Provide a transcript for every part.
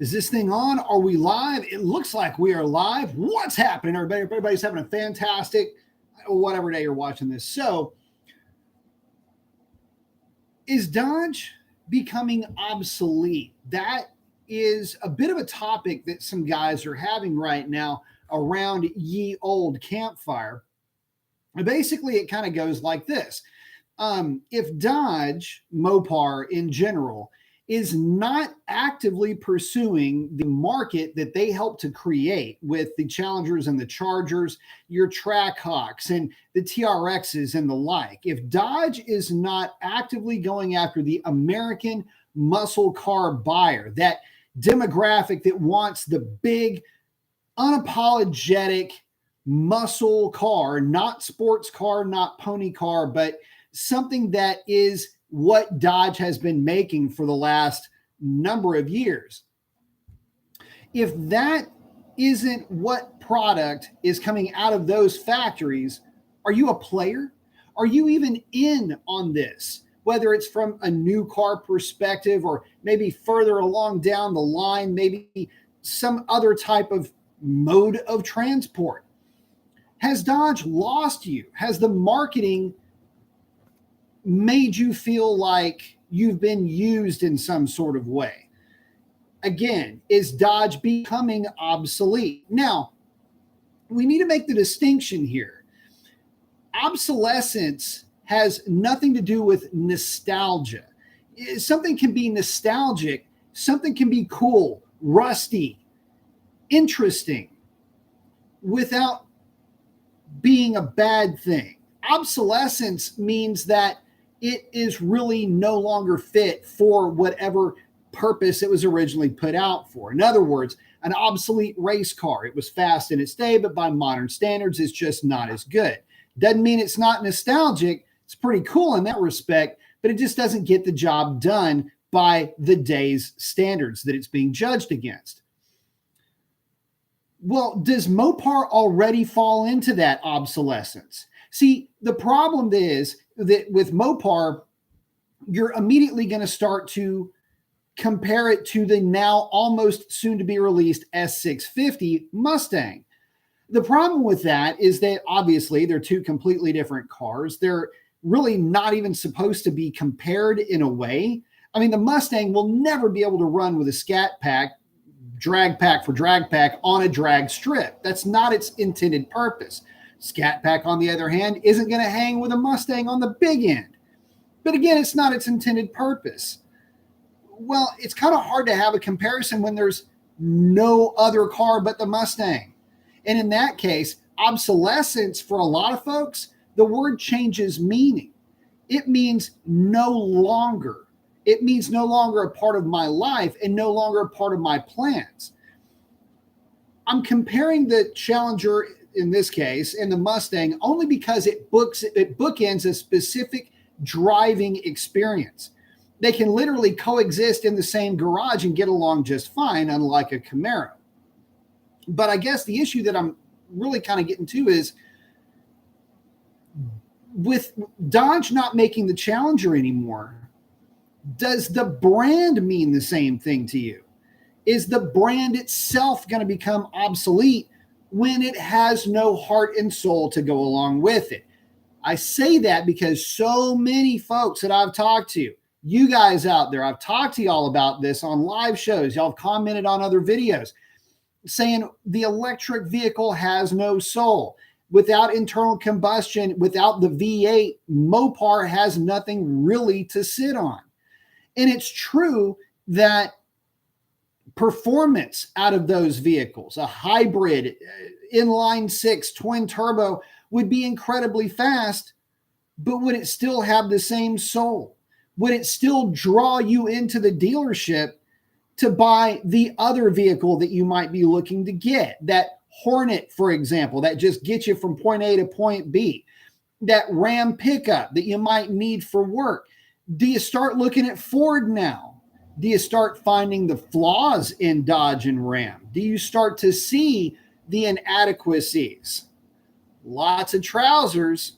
Is this thing on? Are we live? It looks like we are live. What's happening, everybody? Everybody's having a fantastic, whatever day you're watching this. So, is Dodge becoming obsolete? That is a bit of a topic that some guys are having right now around ye old campfire. And basically, it kind of goes like this. If Dodge, Mopar in general, is not actively pursuing the market that they helped to create with the Challengers and the Chargers, your Trackhawks and the TRXs and the like, if Dodge is not actively going after the American muscle car buyer, that demographic that wants the big, unapologetic muscle car, not sports car, not pony car, but something that is what Dodge has been making for the last number of years. If that isn't what product is coming out of those factories, are you a player? Are you even in on this? Whether it's from a new car perspective or maybe further along down the line, maybe some other type of mode of transport. Has Dodge lost you? Has the marketing made you feel like you've been used in some sort of way? Again, is Dodge becoming obsolete? Now, we need to make the distinction here. Obsolescence has nothing to do with nostalgia. Something can be nostalgic, something can be cool, rusty, interesting, without being a bad thing. Obsolescence means that it is really no longer fit for whatever purpose it was originally put out for. In other words, an obsolete race car. It was fast in its day, but by modern standards, it's just not as good. Doesn't mean it's not nostalgic. It's pretty cool in that respect, but it just doesn't get the job done by the day's standards that it's being judged against. Well, does Mopar already fall into that obsolescence? See, the problem is that with Mopar, you're immediately going to start to compare it to the now almost soon to be released S650 Mustang. The problem with that is that obviously they're two completely different cars. They're really not even supposed to be compared in a way. I mean, the Mustang will never be able to run with a scat pack, drag pack for drag pack on a drag strip. That's not its intended purpose. Scat Pack, on the other hand, isn't going to hang with a Mustang on the big end. But again, it's not its intended purpose. Well, it's kind of hard to have a comparison when there's no other car but the Mustang. And in that case, obsolescence for a lot of folks, the word changes meaning. It means no longer. It means no longer a part of my life and no longer a part of my plans. I'm comparing the Challenger in this case, and the Mustang, only because it bookends a specific driving experience. They can literally coexist in the same garage and get along just fine, unlike a Camaro. But I guess the issue that I'm really kind of getting to is with Dodge not making the Challenger anymore, does the brand mean the same thing to you? Is the brand itself going to become obsolete when it has no heart and soul to go along with it? I say that because so many folks that I've talked to, you guys out there, I've talked to y'all about this on live shows. Y'all have commented on other videos saying the electric vehicle has no soul. Without internal combustion, without the V8, Mopar has nothing really to sit on. And it's true that performance out of those vehicles, a hybrid inline six twin turbo, would be incredibly fast, but would it still have the same soul? Would it still draw you into the dealership to buy the other vehicle that you might be looking to get? That Hornet, for example, that just gets you from point A to point B. That Ram pickup that you might need for work. Do you start looking at Ford now? Do you start finding the flaws in Dodge and Ram? Do you start to see the inadequacies? Lots of trousers.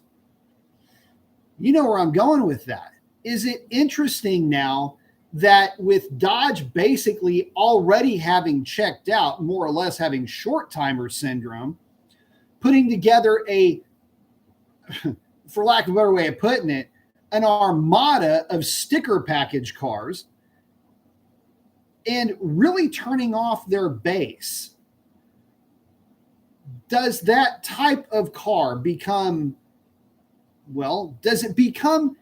You know where I'm going with that. Is it interesting now that with Dodge basically already having checked out, more or less having short timer syndrome, putting together a, for lack of a better way of putting it, an armada of sticker package cars and really turning off their base, does that type of car become, well, does it become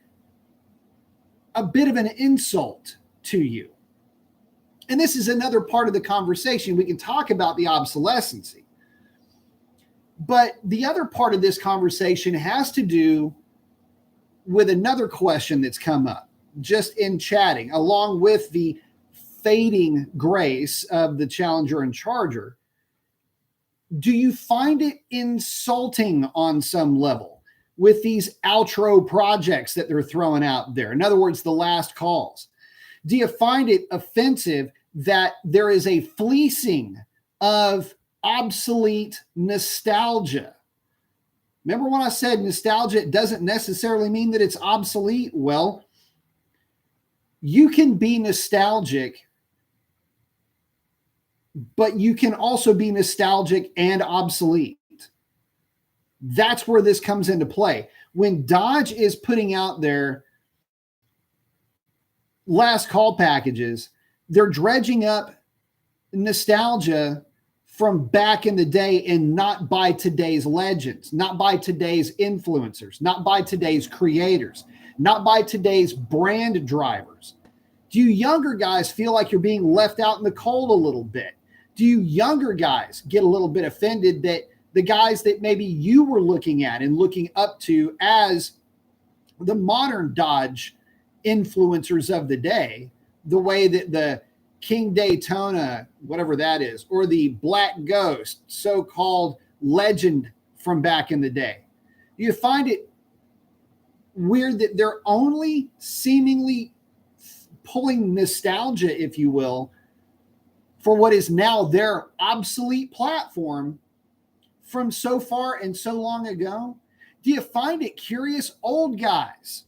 a bit of an insult to you? And this is another part of the conversation. We can talk about the obsolescence, but the other part of this conversation has to do with another question that's come up just in chatting, along with the fading grace of the Challenger and Charger. Do you find it insulting on some level with these outro projects that they're throwing out there? In other words, the last calls. Do you find it offensive that there is a fleecing of obsolete nostalgia? Remember when I said nostalgia doesn't necessarily mean that it's obsolete? Well, you can be nostalgic, but you can also be nostalgic and obsolete. That's where this comes into play. When Dodge is putting out their last call packages, they're dredging up nostalgia from back in the day and not by today's legends, not by today's influencers, not by today's creators, not by today's brand drivers. Do you younger guys feel like you're being left out in the cold a little bit? Do you younger guys get a little bit offended that the guys that maybe you were looking at and looking up to as the modern Dodge influencers of the day, the way that the King Daytona, whatever that is, or the Black Ghost, so-called legend from back in the day, do you find it weird that they're only seemingly pulling nostalgia, if you will, for what is now their obsolete platform from so far and so long ago? Do you find it curious, old guys?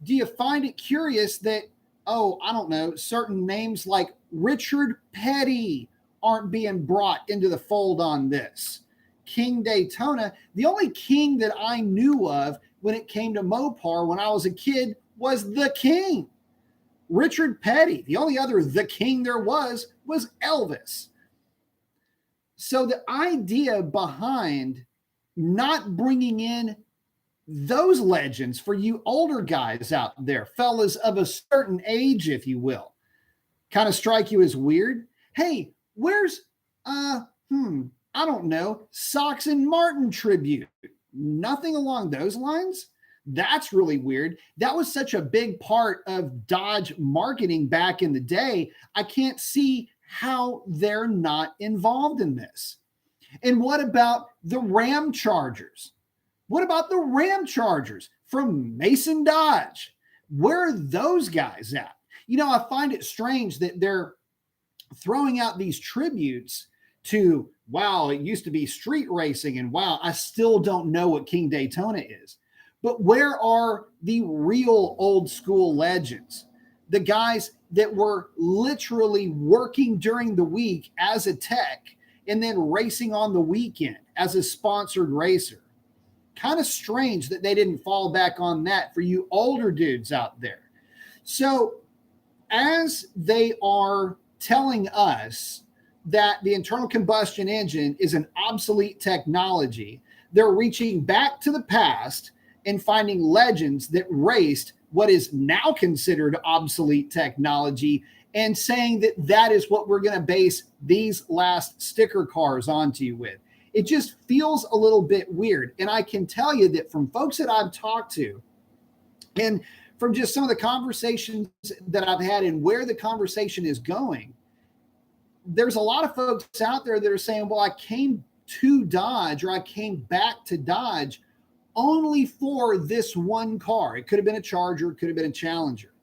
Do you find it curious that, oh, I don't know, certain names like Richard Petty aren't being brought into the fold on this? King Daytona, the only king that I knew of when it came to Mopar when I was a kid was the King. Richard Petty. The only other the King there was Elvis. So the idea behind not bringing in those legends for you older guys out there, fellas of a certain age, if you will, kind of strike you as weird. Hey, where's, I don't know, Sox and Martin tribute? Nothing along those lines? That's really weird. That was such a big part of Dodge marketing back in the day. I can't see how they're not involved in this. And what about the Ram Chargers? What about the Ram Chargers from Mason Dodge? Where are those guys at? You know, I find it strange that they're throwing out these tributes to, wow, it used to be street racing, and wow, I still don't know what King Daytona is. But where are the real old school legends? The guys that were literally working during the week as a tech and then racing on the weekend as a sponsored racer. Kind of strange that they didn't fall back on that for you older dudes out there. So as they are telling us that the internal combustion engine is an obsolete technology, they're reaching back to the past and finding legends that raced what is now considered obsolete technology and saying that that is what we're going to base these last sticker cars onto you with. It just feels a little bit weird. And I can tell you that from folks that I've talked to and from just some of the conversations that I've had and where the conversation is going, there's a lot of folks out there that are saying, well, I came to Dodge or I came back to Dodge only for this one car. It could have been a Charger, it could have been a Challenger.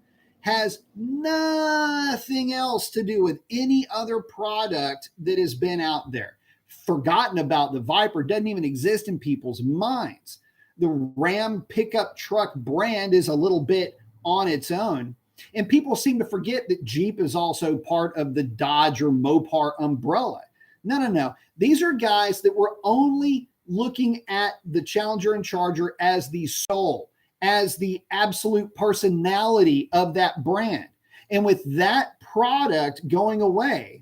Has nothing else to do with any other product that has been out there. Forgotten about the Viper, doesn't even exist in people's minds. The Ram pickup truck brand is a little bit on its own. And people seem to forget that Jeep is also part of the Dodge or Mopar umbrella. No. These are guys that were only looking at the Challenger and Charger as the soul, as the absolute personality of that brand. And with that product going away,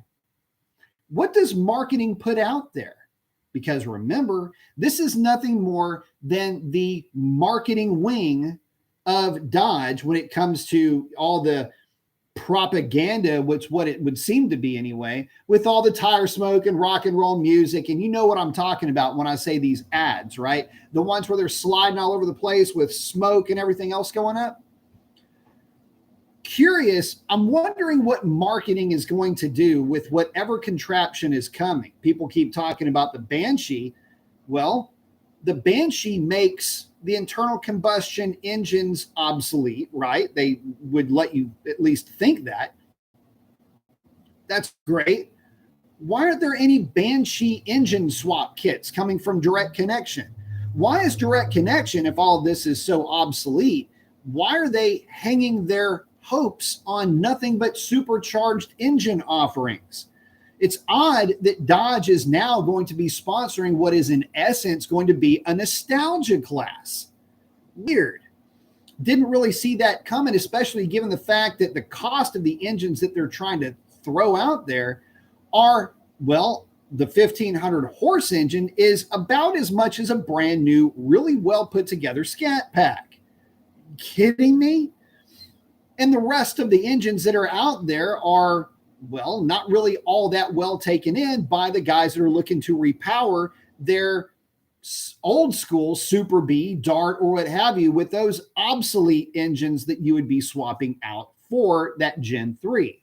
what does marketing put out there? Because remember, this is nothing more than the marketing wing of Dodge when it comes to all the propaganda, which what it would seem to be anyway, with all the tire smoke and rock and roll music. And you know what I'm talking about when I say these ads, right? The ones where they're sliding all over the place with smoke and everything else going up. Curious, I'm wondering what marketing is going to do with whatever contraption is coming. People keep talking about the Banshee. Well, the Banshee makes the internal combustion engines obsolete, right? They would let you at least think that. That's great. Why aren't there any Banshee engine swap kits coming from Direct Connection? Why is Direct Connection, if all of this is so obsolete, why are they hanging their hopes on nothing but supercharged engine offerings? It's odd that Dodge is now going to be sponsoring what is in essence going to be a nostalgia class. Weird. Didn't really see that coming, especially given the fact that the cost of the engines that they're trying to throw out there are, well, the 1500 horse engine is about as much as a brand new, really well put together Scat Pack. Kidding me? And the rest of the engines that are out there are, well, not really all that well taken in by the guys that are looking to repower their old school Super B, Dart, or what have you with those obsolete engines that you would be swapping out for that Gen 3.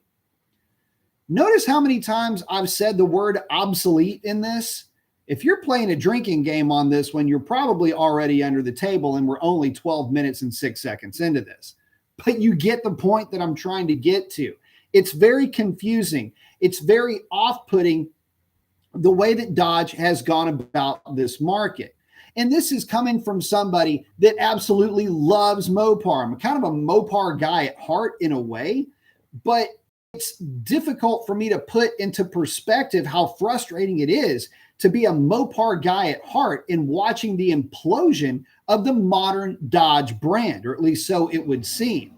Notice how many times I've said the word obsolete in this. If you're playing a drinking game on this one, you're probably already under the table, and we're only 12 minutes and 6 seconds into this. But you get the point that I'm trying to get to. It's very confusing. It's very off-putting the way that Dodge has gone about this market. And this is coming from somebody that absolutely loves Mopar. I'm kind of a Mopar guy at heart in a way, but it's difficult for me to put into perspective how frustrating it is to be a Mopar guy at heart in watching the implosion of the modern Dodge brand, or at least so it would seem.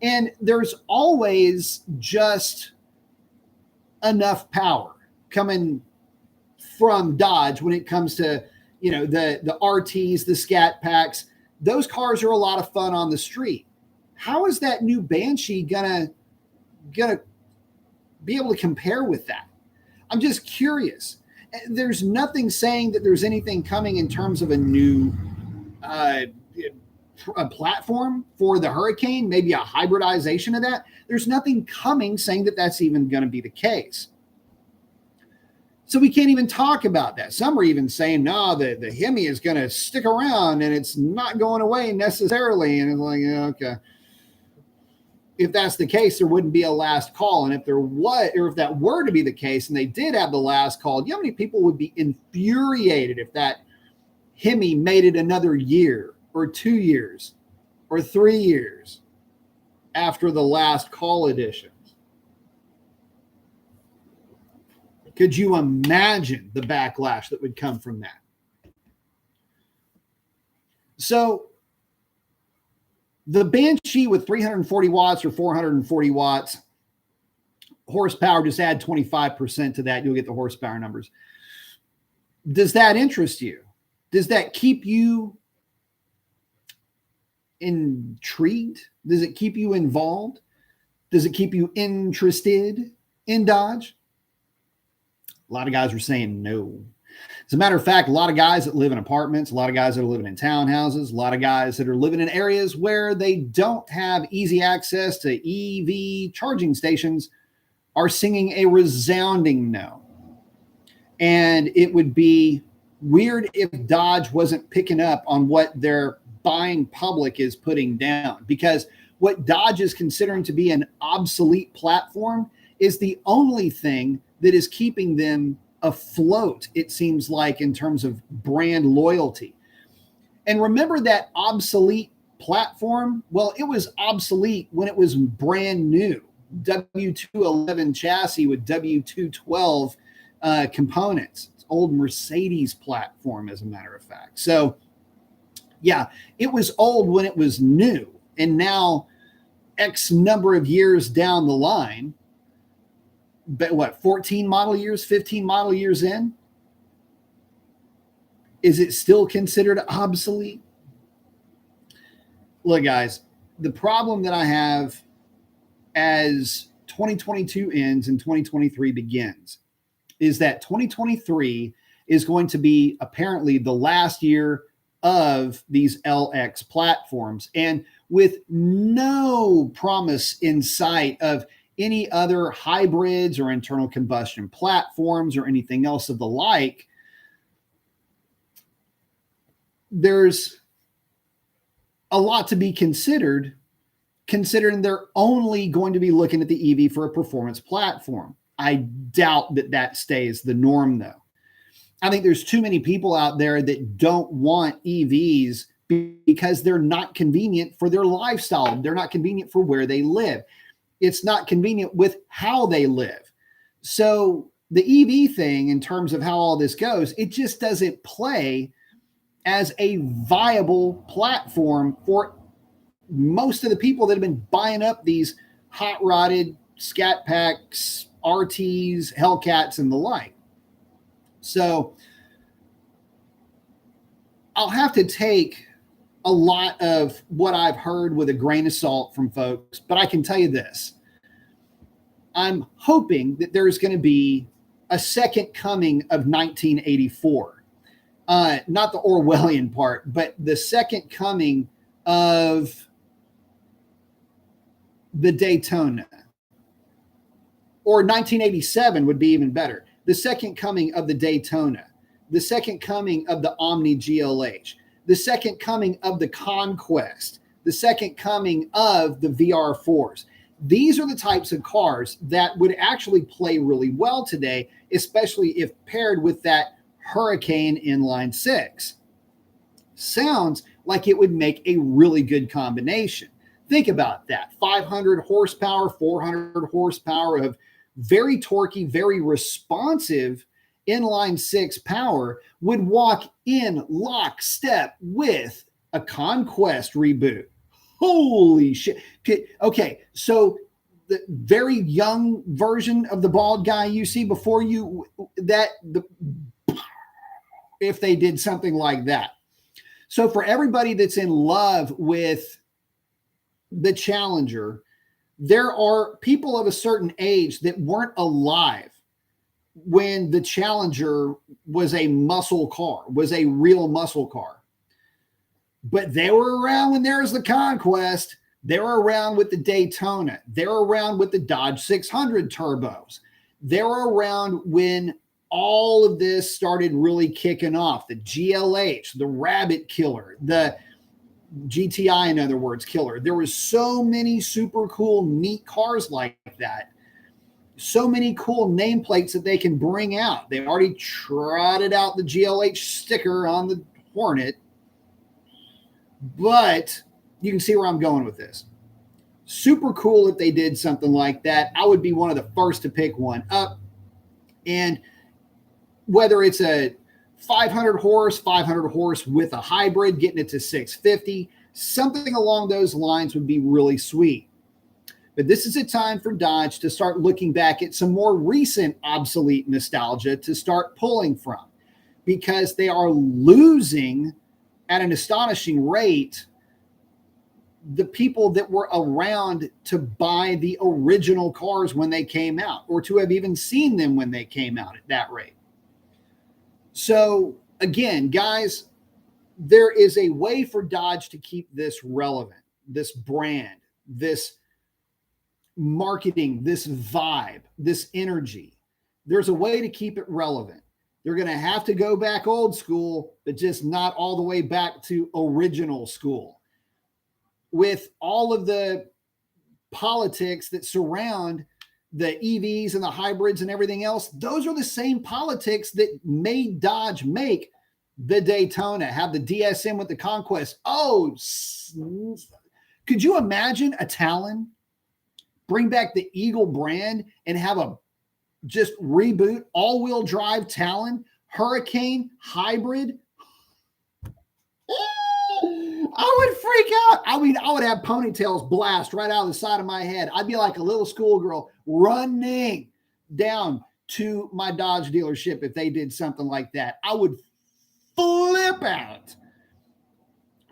And there's always just enough power coming from Dodge when it comes to, you know, the RTs, the Scat Packs. Those cars are a lot of fun on the street. How is that new Banshee gonna be able to compare with that? I'm just curious. There's nothing saying that there's anything coming in terms of a new a platform for the Hurricane, maybe a hybridization of that. There's nothing coming saying that that's even going to be the case. So we can't even talk about that. Some are even saying, no, the Hemi is going to stick around and it's not going away necessarily. And it's like, yeah, okay. If that's the case, there wouldn't be a last call. And if there was, or if that were to be the case, and they did have the last call, you know how many people would be infuriated if that Hemi made it another year or 2 years or 3 years after the last call editions? Could you imagine the backlash that would come from that? So the Banshee with 340 watts or 440 watts horsepower, just add 25% to that, you'll get the horsepower numbers. Does that interest you? Does that keep you intrigued? Does it keep you involved? Does it keep you interested in Dodge? A lot of guys are saying no. As a matter of fact, a lot of guys that live in apartments, a lot of guys that are living in townhouses, a lot of guys that are living in areas where they don't have easy access to EV charging stations are singing a resounding no. And it would be weird if Dodge wasn't picking up on what their buying public is putting down, because what Dodge is considering to be an obsolete platform is the only thing that is keeping them afloat, it seems like, in terms of brand loyalty. And remember that obsolete platform, well, it was obsolete when it was brand new. W211 chassis with W212 components. It's old Mercedes platform, as a matter of fact. So, yeah, it was old when it was new. And now, X number of years down the line, but what, 14 model years, 15 model years in? Is it still considered obsolete? Look, guys, the problem that I have as 2022 ends and 2023 begins is that 2023 is going to be apparently the last year of these LX platforms, and with no promise in sight of any other hybrids or internal combustion platforms or anything else of the like, there's a lot to be considered, considering they're only going to be looking at the EV for a performance platform. I doubt that that stays the norm, though. I think there's too many people out there that don't want EVs because they're not convenient for their lifestyle. They're not convenient for where they live. It's not convenient with how they live. So the EV thing, in terms of how all this goes, it just doesn't play as a viable platform for most of the people that have been buying up these hot-rodded Scat Packs, RTs, Hellcats, and the like. So I'll have to take a lot of what I've heard with a grain of salt from folks, but I can tell you this. I'm hoping that there's going to be a second coming of 1984. Not the Orwellian part, but the second coming of the Daytona. Or 1987 would be even better. The second coming of the Daytona. The second coming of the Omni GLH. The second coming of the Conquest. The second coming of the VR4s. These are the types of cars that would actually play really well today, especially if paired with that Hurricane inline six. Sounds like it would make a really good combination. Think about that. 500 horsepower, 400 horsepower of very torquey, very responsive inline six power would walk in lockstep with a Conquest reboot. Holy shit. Okay, so the very young version of the bald guy you see before you, if they did something like that. So for everybody that's in love with the Challenger, there are people of a certain age that weren't alive when the Challenger was a muscle car, was a real muscle car. But they were around when there was the Conquest. They were around with the Daytona. They were around with the Dodge 600 turbos. They were around when all of this started really kicking off. The GLH, the Rabbit Killer, the GTI, in other words, killer. There were so many super cool, neat cars like that. So many cool nameplates that they can bring out. They already trotted out the GLH sticker on the Hornet. But you can see where I'm going with this. Super cool if they did something like that. I would be one of the first to pick one up. And whether it's a 500 horse with a hybrid, getting it to 650, something along those lines would be really sweet. But this is a time for Dodge to start looking back at some more recent obsolete nostalgia to start pulling from, because they are losing at an astonishing rate the people that were around to buy the original cars when they came out, or to have even seen them when they came out at that rate. So again, guys, there is a way for Dodge to keep this relevant, this brand, this marketing, this vibe, this energy. There's a way to keep it relevant. They're going to have to go back old school, but just not all the way back to original school. With all of the politics that surround the EVs and the hybrids and everything else, those are the same politics that made Dodge make the Daytona, have the DSM with the Conquest. Oh, could you imagine a Talon? Bring back the Eagle brand and have a just reboot all-wheel drive Talon, Hurricane hybrid. I would freak out. I mean, I would have ponytails blast right out of the side of my head. I'd be like a little schoolgirl running down to my Dodge dealership if they did something like that. I would flip out.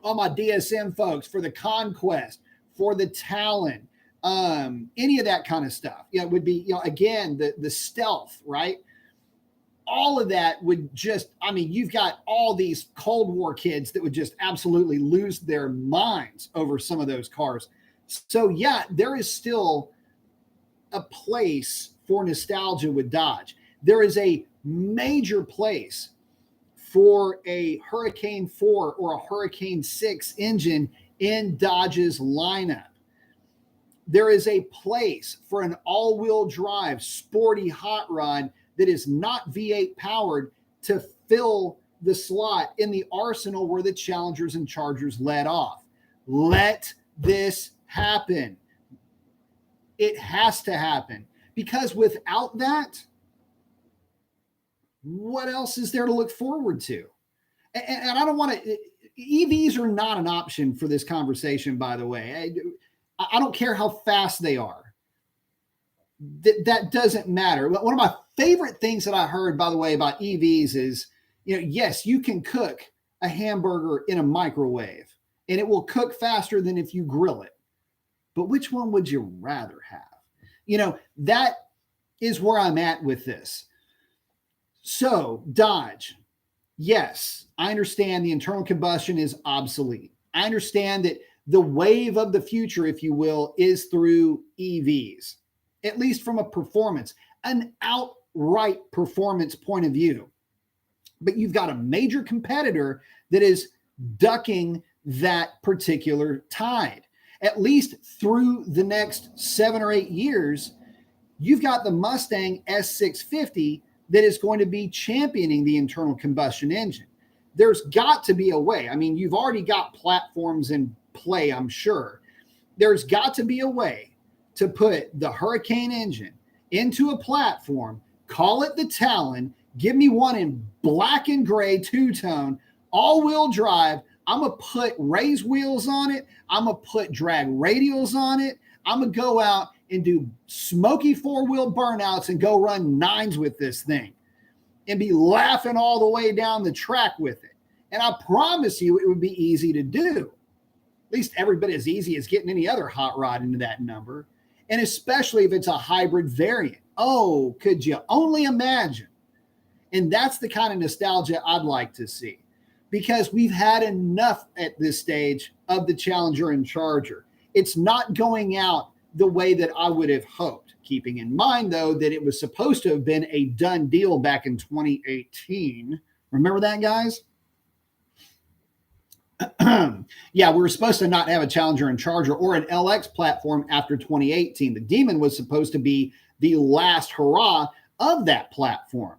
All my DSM folks for the Conquest, for the Talon, any of that kind of stuff. It would be, again, the stealth, right? All of that would just, I mean, you've got all these Cold War kids that would just absolutely lose their minds over some of those cars. So yeah, there is still a place for nostalgia with Dodge. There is a major place for a Hurricane 4 or a Hurricane 6 engine in Dodge's lineup. There is a place for an all-wheel drive, sporty hot rod that is not V8 powered to fill the slot in the arsenal where the Challengers and Chargers let off. Let this happen. It has to happen, because without that, what else is there to look forward to? And I don't want to, EVs are not an option for this conversation, by the way. I don't care how fast they are. That doesn't matter. One of my favorite things that I heard, by the way, about EVs is, yes, you can cook a hamburger in a microwave and it will cook faster than if you grill it. But which one would you rather have? That is where I'm at with this. So Dodge, yes, I understand the internal combustion is obsolete. I understand that the wave of the future, if you will, is through EVs. At least from a performance, an outright performance point of view. But you've got a major competitor that is ducking that particular tide. At least through the next 7 or 8 years, you've got the Mustang S650 that is going to be championing the internal combustion engine. There's got to be a way. I mean, you've already got platforms in play, I'm sure. There's got to be a way to put the Hurricane engine into a platform, call it the Talon, give me one in black and gray two-tone, all-wheel drive. I'm going to put raised wheels on it. I'm going to put drag radials on it. I'm going to go out and do smoky four-wheel burnouts and go run nines with this thing and be laughing all the way down the track with it. And I promise you it would be easy to do. At least every bit as easy as getting any other hot rod into that number. And especially if it's a hybrid variant. Oh, could you only imagine? And that's the kind of nostalgia I'd like to see, because we've had enough at this stage of the Challenger and Charger. It's not going out the way that I would have hoped, keeping in mind, though, that it was supposed to have been a done deal back in 2018. Remember that, guys? Yeah, we were supposed to not have a Challenger and Charger or an LX platform after 2018. The Demon was supposed to be the last hurrah of that platform.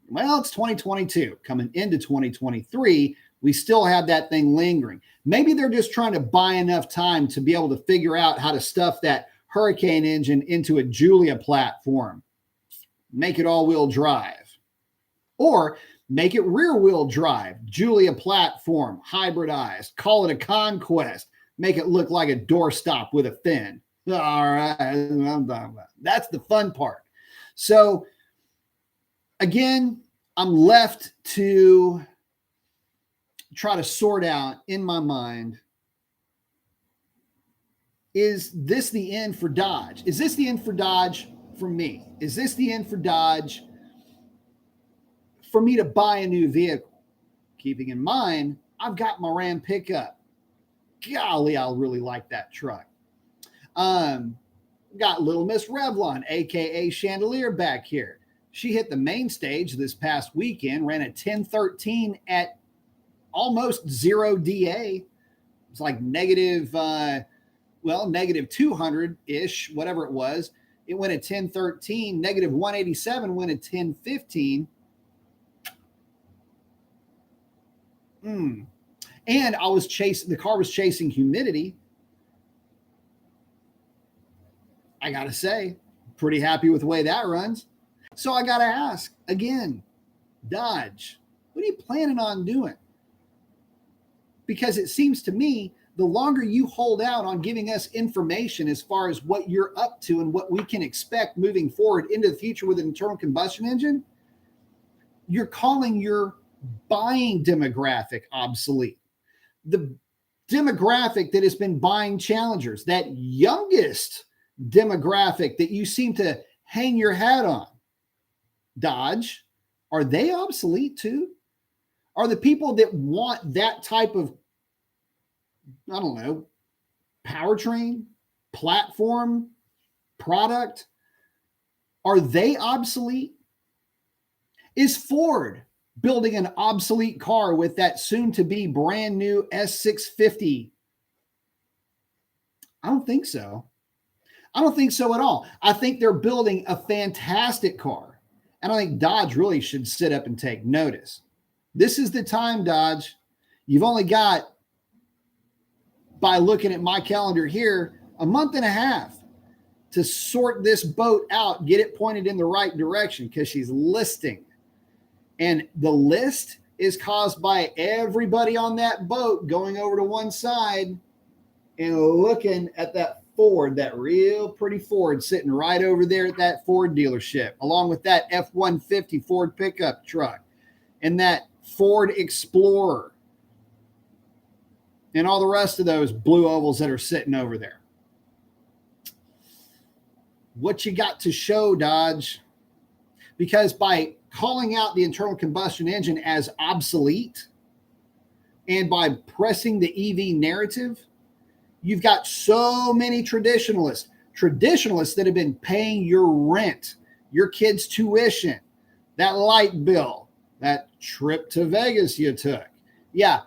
Well, it's 2022. Coming into 2023, we still have that thing lingering. Maybe they're just trying to buy enough time to be able to figure out how to stuff that Hurricane engine into a Julia platform, make it all-wheel drive. Or make it rear-wheel drive, Julia platform, hybridized, call it a Conquest, make it look like a doorstop with a fin. All right, that's the fun part. So, again, I'm left to try to sort out in my mind, is this the end for Dodge? Is this the end for Dodge for me? Is this the end for Dodge for me to buy a new vehicle? Keeping in mind, I've got my Ram pickup. Golly, I really like that truck. Got Little Miss Revlon, aka Chandelier, back here. She hit the main stage this past weekend, ran a 1013 at almost 0 DA. It's like negative 200-ish, whatever it was. It went at 1013, negative 187 went at 1015. And the car was chasing humidity. I got to say, pretty happy with the way that runs. So I got to ask again, Dodge, what are you planning on doing? Because it seems to me the longer you hold out on giving us information as far as what you're up to and what we can expect moving forward into the future with an internal combustion engine, you're calling your buying demographic obsolete. The demographic that has been buying Challengers, that youngest demographic that you seem to hang your hat on, Dodge, are they obsolete too? Are the people that want that type of, I don't know, powertrain, platform, product, are they obsolete? Is Ford building an obsolete car with that soon-to-be brand new S650? I don't think so. I don't think so at all. I think they're building a fantastic car. And I think Dodge really should sit up and take notice. This is the time, Dodge. You've only got, by looking at my calendar here, a month and a half to sort this boat out, get it pointed in the right direction, because she's listing. And the list is caused by everybody on that boat going over to one side and looking at that Ford, that real pretty Ford sitting right over there at that Ford dealership, along with that F-150 Ford pickup truck and that Ford Explorer and all the rest of those blue ovals that are sitting over there. What you got to show, Dodge? Because by calling out the internal combustion engine as obsolete and by pressing the EV narrative, you've got so many traditionalists that have been paying your rent, your kids' tuition, that light bill, that trip to Vegas you took. Yeah,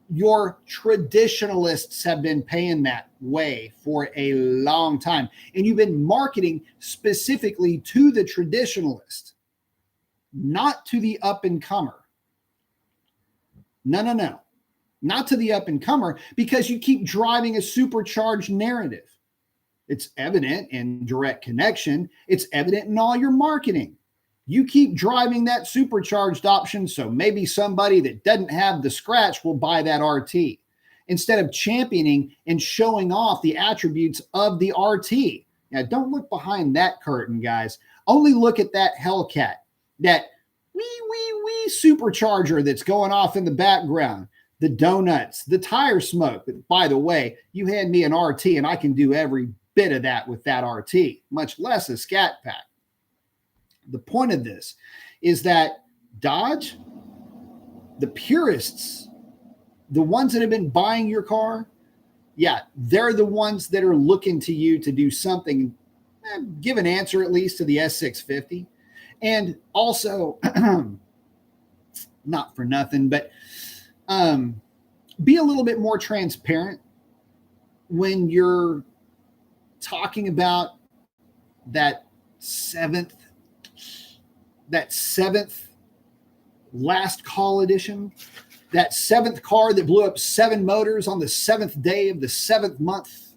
your traditionalists have been paying that way for a long time. And you've been marketing specifically to the traditionalist, not to the up-and-comer. No. Not to the up-and-comer, because you keep driving a supercharged narrative. It's evident in direct connection. It's evident in all your marketing. You keep driving that supercharged option, so maybe somebody that doesn't have the scratch will buy that RT, instead of championing and showing off the attributes of the RT. Now, don't look behind that curtain, guys. Only look at that Hellcat, that wee supercharger that's going off in the background, the donuts, the tire smoke. By the way, you hand me an RT and I can do every bit of that with that RT, much less a Scat Pack. The point of this is that Dodge, the purists, the ones that have been buying your car, yeah, they're the ones that are looking to you to do something, give an answer at least to the S650. And also, not for nothing, but be a little bit more transparent when you're talking about that seventh last call edition, that seventh car that blew up 7 motors on the 7th day of the 7th month.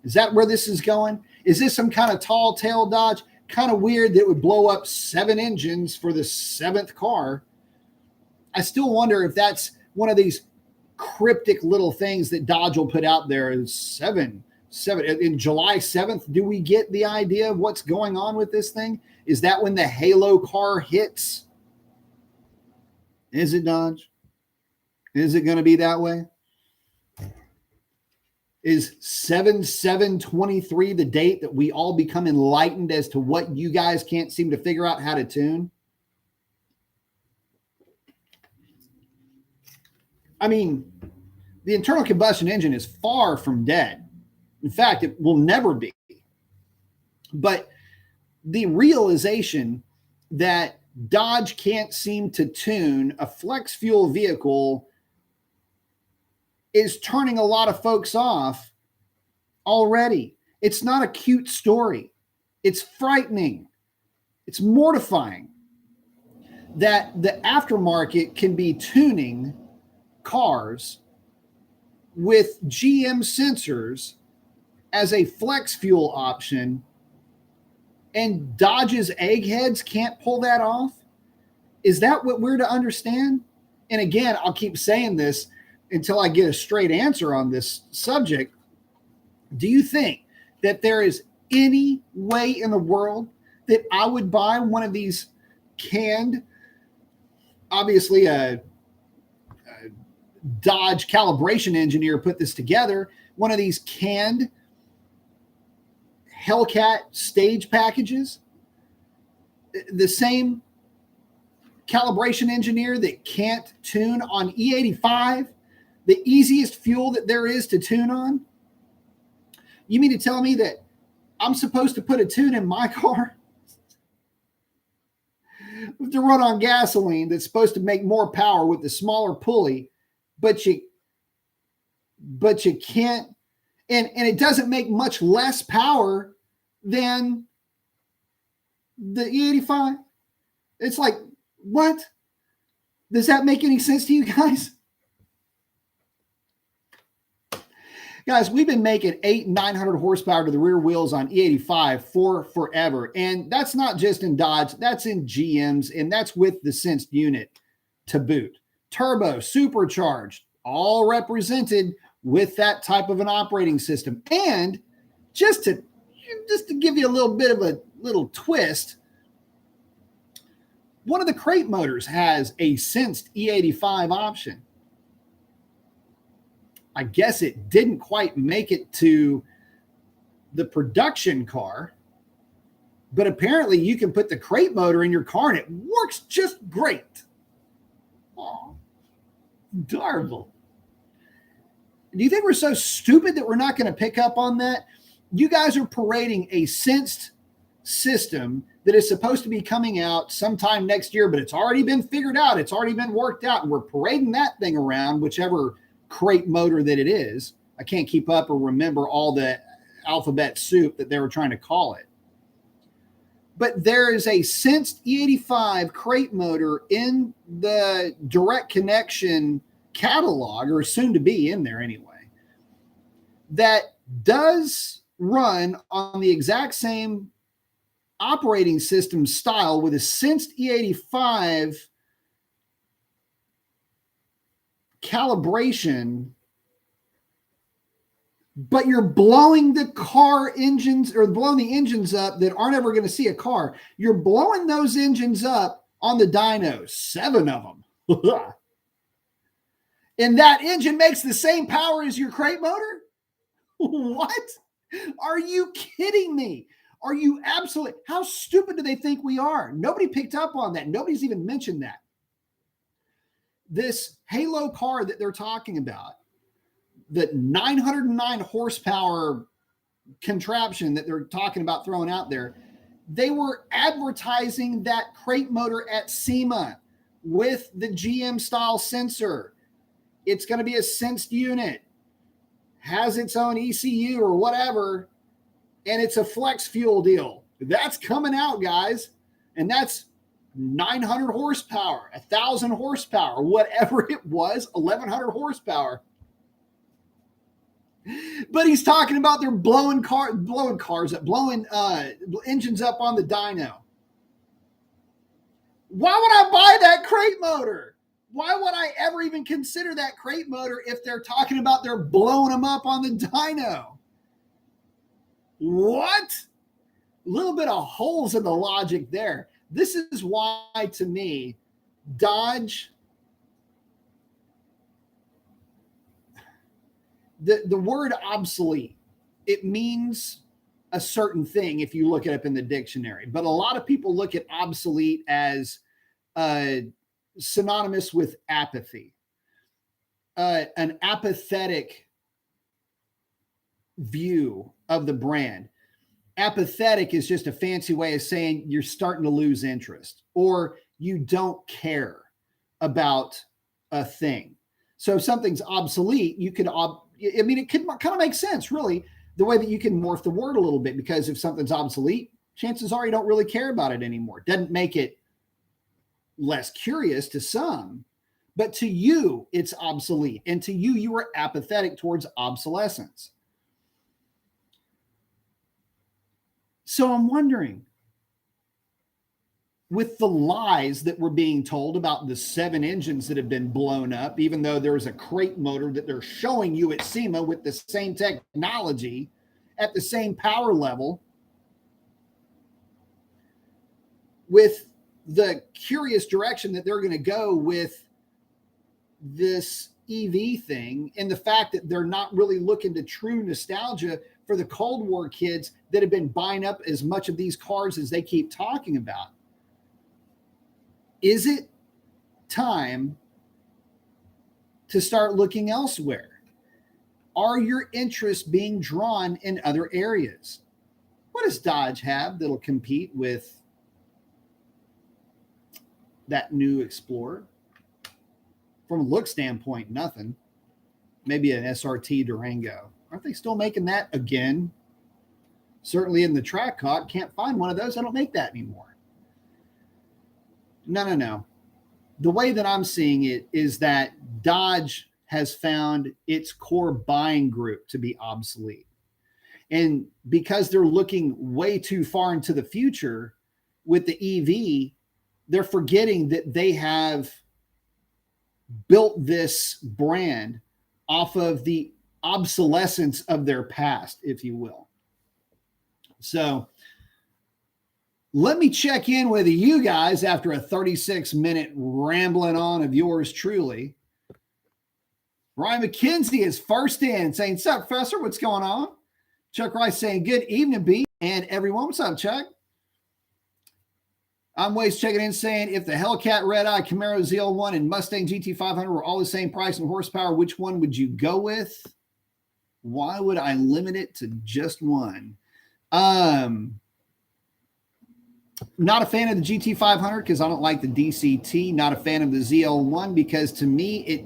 Is that where this is going? Is this some kind of tall tale Dodge? Kind of weird that it would blow up 7 engines for the 7th car. I still wonder if that's one of these cryptic little things that Dodge will put out there. Is 7 in July 7th. Do we get the idea of what's going on with this thing? Is that when the Halo car hits? Is it, Dodge? Is it going to be that way? Is 7/7/23 the date that we all become enlightened as to what you guys can't seem to figure out how to tune? I mean, the internal combustion engine is far from dead. In fact, it will never be. But the realization that Dodge can't seem to tune a flex fuel vehicle is turning a lot of folks off already. It's not a cute story. It's frightening. It's mortifying. that the aftermarket can be tuning cars with GM sensors as a flex fuel option, and Dodge's eggheads can't pull that off? Is that what we're to understand? And again, I'll keep saying this until I get a straight answer on this subject. Do you think that there is any way in the world that I would buy one of these canned, obviously a Dodge calibration engineer put this together, one of these canned Hellcat stage packages, the same calibration engineer that can't tune on E85, the easiest fuel that there is to tune on? You mean to tell me that I'm supposed to put a tune in my car to run on gasoline that's supposed to make more power with the smaller pulley, but you can't, and it doesn't make much less power than the E85? It's like, what? Does that make any sense to you guys? Guys, we've been making 800 and 900 horsepower to the rear wheels on E85 for forever. And that's not just in Dodge, that's in GMs, and that's with the sensed unit to boot. Turbo, supercharged, all represented with that type of an operating system. And just to give you a little bit of a little twist, one of the crate motors has a sensed E85 option. I guess it didn't quite make it to the production car, but apparently you can put the crate motor in your car and it works just great. Oh, adorable. Do you think we're so stupid that we're not going to pick up on that? You guys are parading a sensed system that is supposed to be coming out sometime next year, but it's already been figured out. It's already been worked out. And we're parading that thing around, whichever crate motor that it is. I can't keep up or remember all the alphabet soup that they were trying to call it. But there is a sensed E85 crate motor in the direct connection catalog, or soon to be in there anyway, that does run on the exact same operating system style with a sensed E85 calibration, but you're blowing the car engines, or blowing the engines up that aren't ever going to see a car. You're blowing those engines up on the dynos, 7 of them. And that engine makes the same power as your crate motor? What? Are you kidding me? Are you absolutely, how stupid do they think we are? Nobody picked up on that. Nobody's even mentioned that. This Halo car that they're talking about, the 909 horsepower contraption that they're talking about throwing out there, they were advertising that crate motor at SEMA with the GM style sensor. It's going to be a sensed unit, has its own ECU or whatever, and it's a flex fuel deal. That's coming out, guys. And that's 900 horsepower, 1,000 horsepower, whatever it was, 1,100 horsepower. But he's talking about they're blowing engines up on the dyno. Why would I buy that crate motor? Why would I ever even consider that crate motor if they're talking about they're blowing them up on the dyno? What? A little bit of holes in the logic there. This is why, to me, Dodge, the word obsolete, it means a certain thing if you look it up in the dictionary. But a lot of people look at obsolete as synonymous with apathy, an apathetic view of the brand. Apathetic is just a fancy way of saying you're starting to lose interest or you don't care about a thing. So if something's obsolete, you could, it could kind of make sense, really, the way that you can morph the word a little bit, because if something's obsolete, chances are you don't really care about it anymore. Doesn't make it less curious to some, but to you, it's obsolete. And to you, you are apathetic towards obsolescence. So I'm wondering, with the lies that we're being told about the 7 engines that have been blown up, even though there's a crate motor that they're showing you at SEMA with the same technology at the same power level, with the curious direction that they're going to go with this EV thing, and the fact that they're not really looking to true nostalgia for the Cold War kids that have been buying up as much of these cars as they keep talking about. Is it time to start looking elsewhere? Are your interests being drawn in other areas? What does Dodge have that'll compete with that new Explorer? From a look standpoint, nothing. Maybe an SRT Durango. Aren't they still making that again? Certainly in the track hawk, can't find one of those. I don't make that anymore. No. The way that I'm seeing it is that Dodge has found its core buying group to be obsolete. And because they're looking way too far into the future with the EV, they're forgetting that they have built this brand off of the obsolescence of their past, if you will. So let me check in with you guys after a 36-minute rambling on of yours truly. Ryan McKenzie is first in saying, "What's up, Professor? What's going on?" Chuck Rice saying, "Good evening, B and everyone." What's up, Chuck? I'm Waze checking in saying, "If the Hellcat Red Eye, Camaro ZL1, and Mustang GT500 were all the same price and horsepower, which one would you go with? Why would I limit it to just one?" Not a fan of the GT500 because I don't like the DCT. Not a fan of the ZL1 because to me, it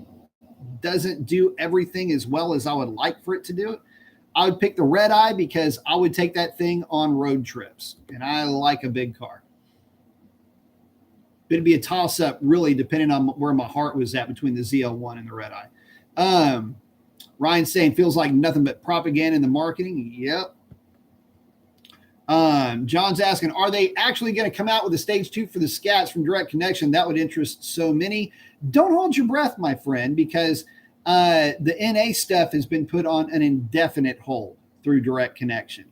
doesn't do everything as well as I would like for it to do it. I would pick the Red Eye because I would take that thing on road trips, and I like a big car. But it'd be a toss-up, really, depending on where my heart was at between the ZL1 and the Red Eye. Ryan's saying, "Feels like nothing but propaganda in the marketing." Yep. John's asking, "Are they actually going to come out with a stage 2 for the Scats from Direct Connection? That would interest so many." Don't hold your breath, my friend, because the NA stuff has been put on an indefinite hold through Direct Connection.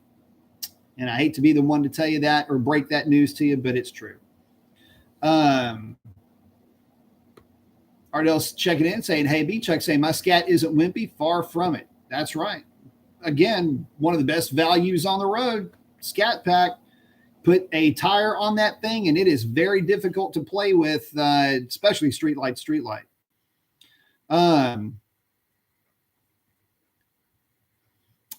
And I hate to be the one to tell you that or break that news to you, but it's true. Ardell's checking in saying, "Hey, B-Chuck saying my Scat isn't wimpy. Far from it." That's right. Again, one of the best values on the road. Scat Pack. Put a tire on that thing, and it is very difficult to play with, especially street light.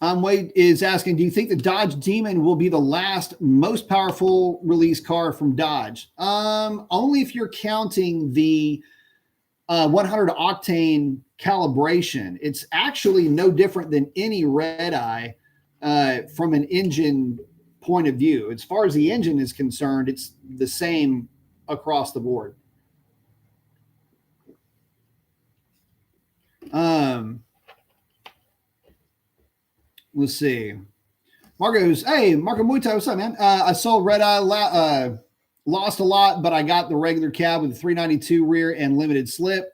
Wade is asking, "Do you think the Dodge Demon will be the last most powerful release car from Dodge?" Only if you're counting the 100 octane calibration. It's actually no different than any Red Eye from an engine point of view. As far as the engine is concerned, it's the same across the board. Let's see. Marco Muay Thai, what's up, man? I sold Red Eye, lost a lot, but I got the regular cab with the 392 rear and limited slip.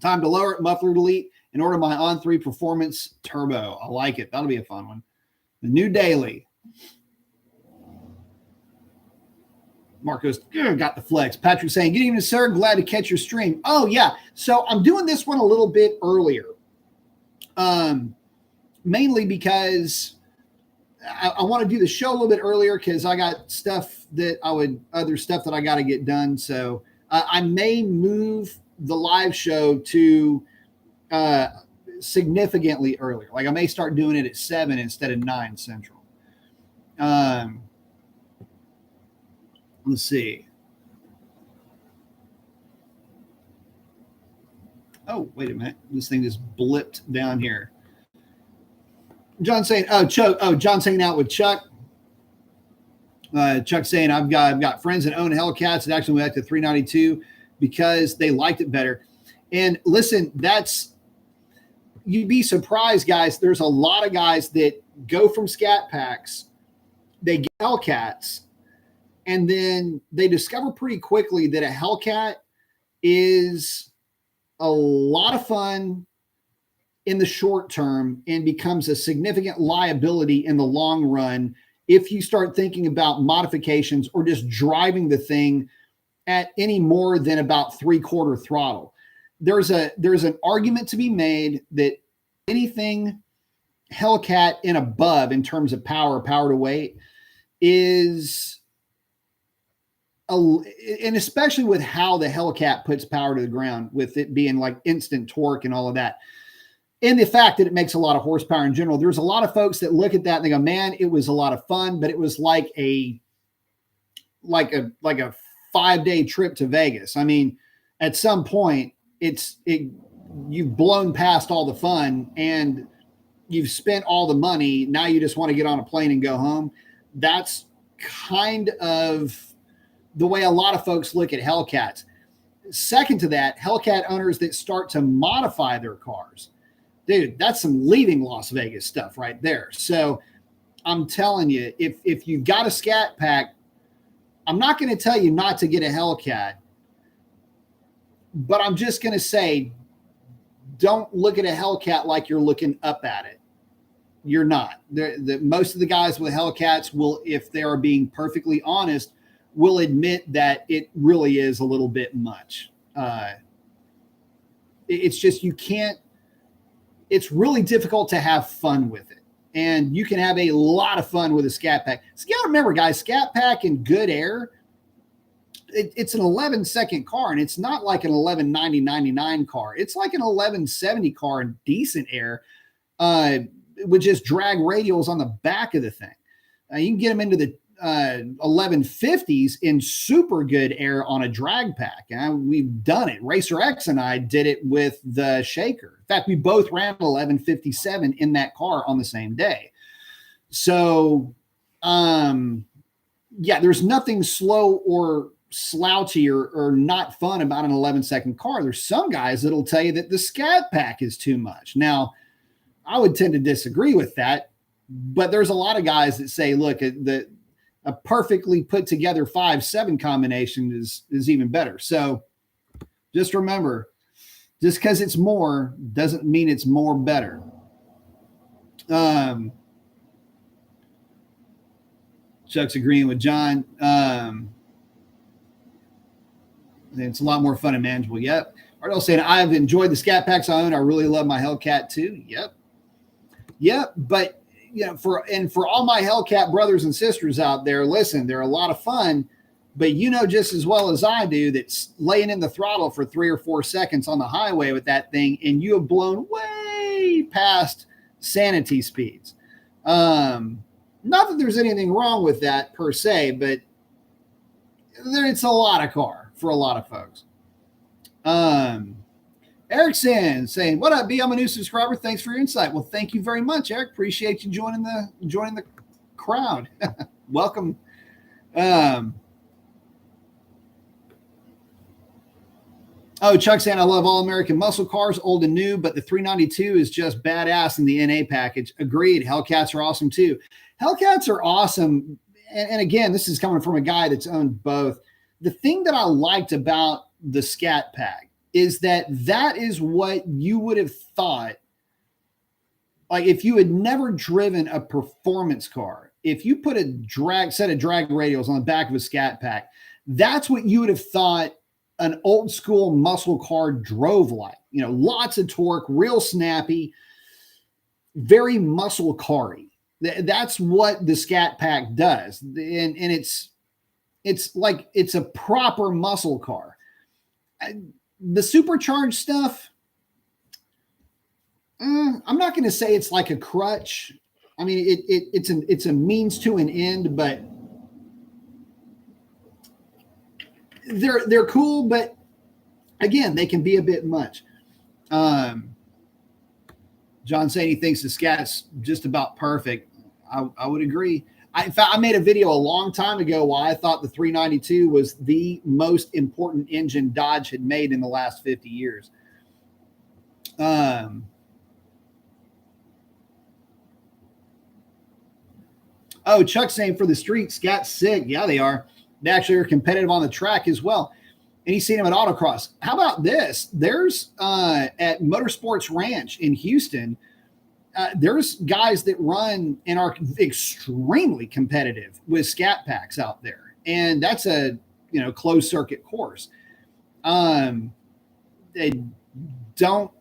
Time to lower it, muffler delete, and order my On3 Performance Turbo. I like it. That'll be a fun one. The new daily. Marco's got the flex. Patrick saying, "Good evening, sir. Glad to catch your stream." Oh, yeah. So I'm doing this one a little bit earlier. Mainly because I want to do the show a little bit earlier because I got other stuff that I got to get done. So I may move the live show to significantly earlier. Like I may start doing it at 7 instead of 9 Central. Let's see. Oh, wait a minute. This thing just blipped down here. John saying, John's hanging out with Chuck. Chuck saying I've got friends that own Hellcats that actually went back to 392 because they liked it better. And listen, you'd be surprised, guys. There's a lot of guys that go from Scat Packs, they get Hellcats, and then they discover pretty quickly that a Hellcat is a lot of fun in the short term and becomes a significant liability in the long run if you start thinking about modifications or just driving the thing at any more than about 3/4 throttle. There's an argument to be made that anything Hellcat and above in terms of power to weight is and especially with how the Hellcat puts power to the ground, with it being like instant torque and all of that, and the fact that it makes a lot of horsepower in general. There's a lot of folks that look at that and they go, man, it was a lot of fun, but it was like a 5-day trip to Vegas. I mean, at some point you've blown past all the fun and you've spent all the money. Now you just want to get on a plane and go home. That's kind of the way a lot of folks look at Hellcats. Second to that, Hellcat owners that start to modify their cars. Dude, that's some leaving Las Vegas stuff right there. So I'm telling you, if you've got a Scat Pack, I'm not going to tell you not to get a Hellcat, but I'm just going to say, don't look at a Hellcat like you're looking up at it. You're not. Most of the guys with Hellcats will, if they are being perfectly honest, will admit that it really is a little bit much. It's just, you can't, it's really difficult to have fun with it. And you can have a lot of fun with a Scat Pack. So you gotta remember, guys, Scat Pack in good air, it's an 11-second car, and it's not like an 1190-99 car. It's like an 1170 car in decent air, with just drag radials on the back of the thing. You can get them into the 1150s in super good air on a drag pack. And we've done it. Racer X and I did it with the Shaker. In fact, we both ran 1157 in that car on the same day. So, yeah, there's nothing slow or slouchy or not fun about an 11-second car. There's some guys that'll tell you that the Scat Pack is too much. Now, I would tend to disagree with that, but there's a lot of guys that say, look, a perfectly put together 5-7 combination is even better. So just remember, just because it's more doesn't mean it's more better. Chuck's agreeing with John. It's a lot more fun and manageable. Yep. Ardell saying, I've enjoyed the Scat Packs I own. I really love my Hellcat too. Yep. But for all my Hellcat brothers and sisters out there, listen, they're a lot of fun, but just as well as I do that's laying in the throttle for 3 or 4 seconds on the highway with that thing, and you have blown way past sanity speeds. Not that there's anything wrong with that per se, but it's a lot of car for a lot of folks. Erickson saying, what up, B? I'm a new subscriber. Thanks for your insight. Well, thank you very much, Eric. Appreciate you joining the crowd. Welcome. Chuck saying, I love all American muscle cars, old and new, but the 392 is just badass in the NA package. Agreed. Hellcats are awesome too. Hellcats are awesome. And again, this is coming from a guy that's owned both. The thing that I liked about the Scat Pack is that is what you would have thought. Like if you had never driven a performance car, if you put a set of drag radials on the back of a Scat Pack, that's what you would have thought an old school muscle car drove like. Lots of torque, real snappy, very muscle car-y. That's what the Scat Pack does. And it's like it's a proper muscle car. The supercharged stuff, I'm not going to say it's like a crutch. I mean, it's a means to an end, but they're cool. But again, they can be a bit much. John saying he thinks the Scat's just about perfect. I would agree. In fact, I made a video a long time ago why I thought the 392 was the most important engine Dodge had made in the last 50 years. Oh, Chuck's saying for the street, Scat's sick. Yeah, they are. They actually are competitive on the track as well. And he's seen him at autocross. How about this? There's at Motorsports Ranch in Houston, there's guys that run and are extremely competitive with Scat Packs out there. And that's a, closed circuit course. They don't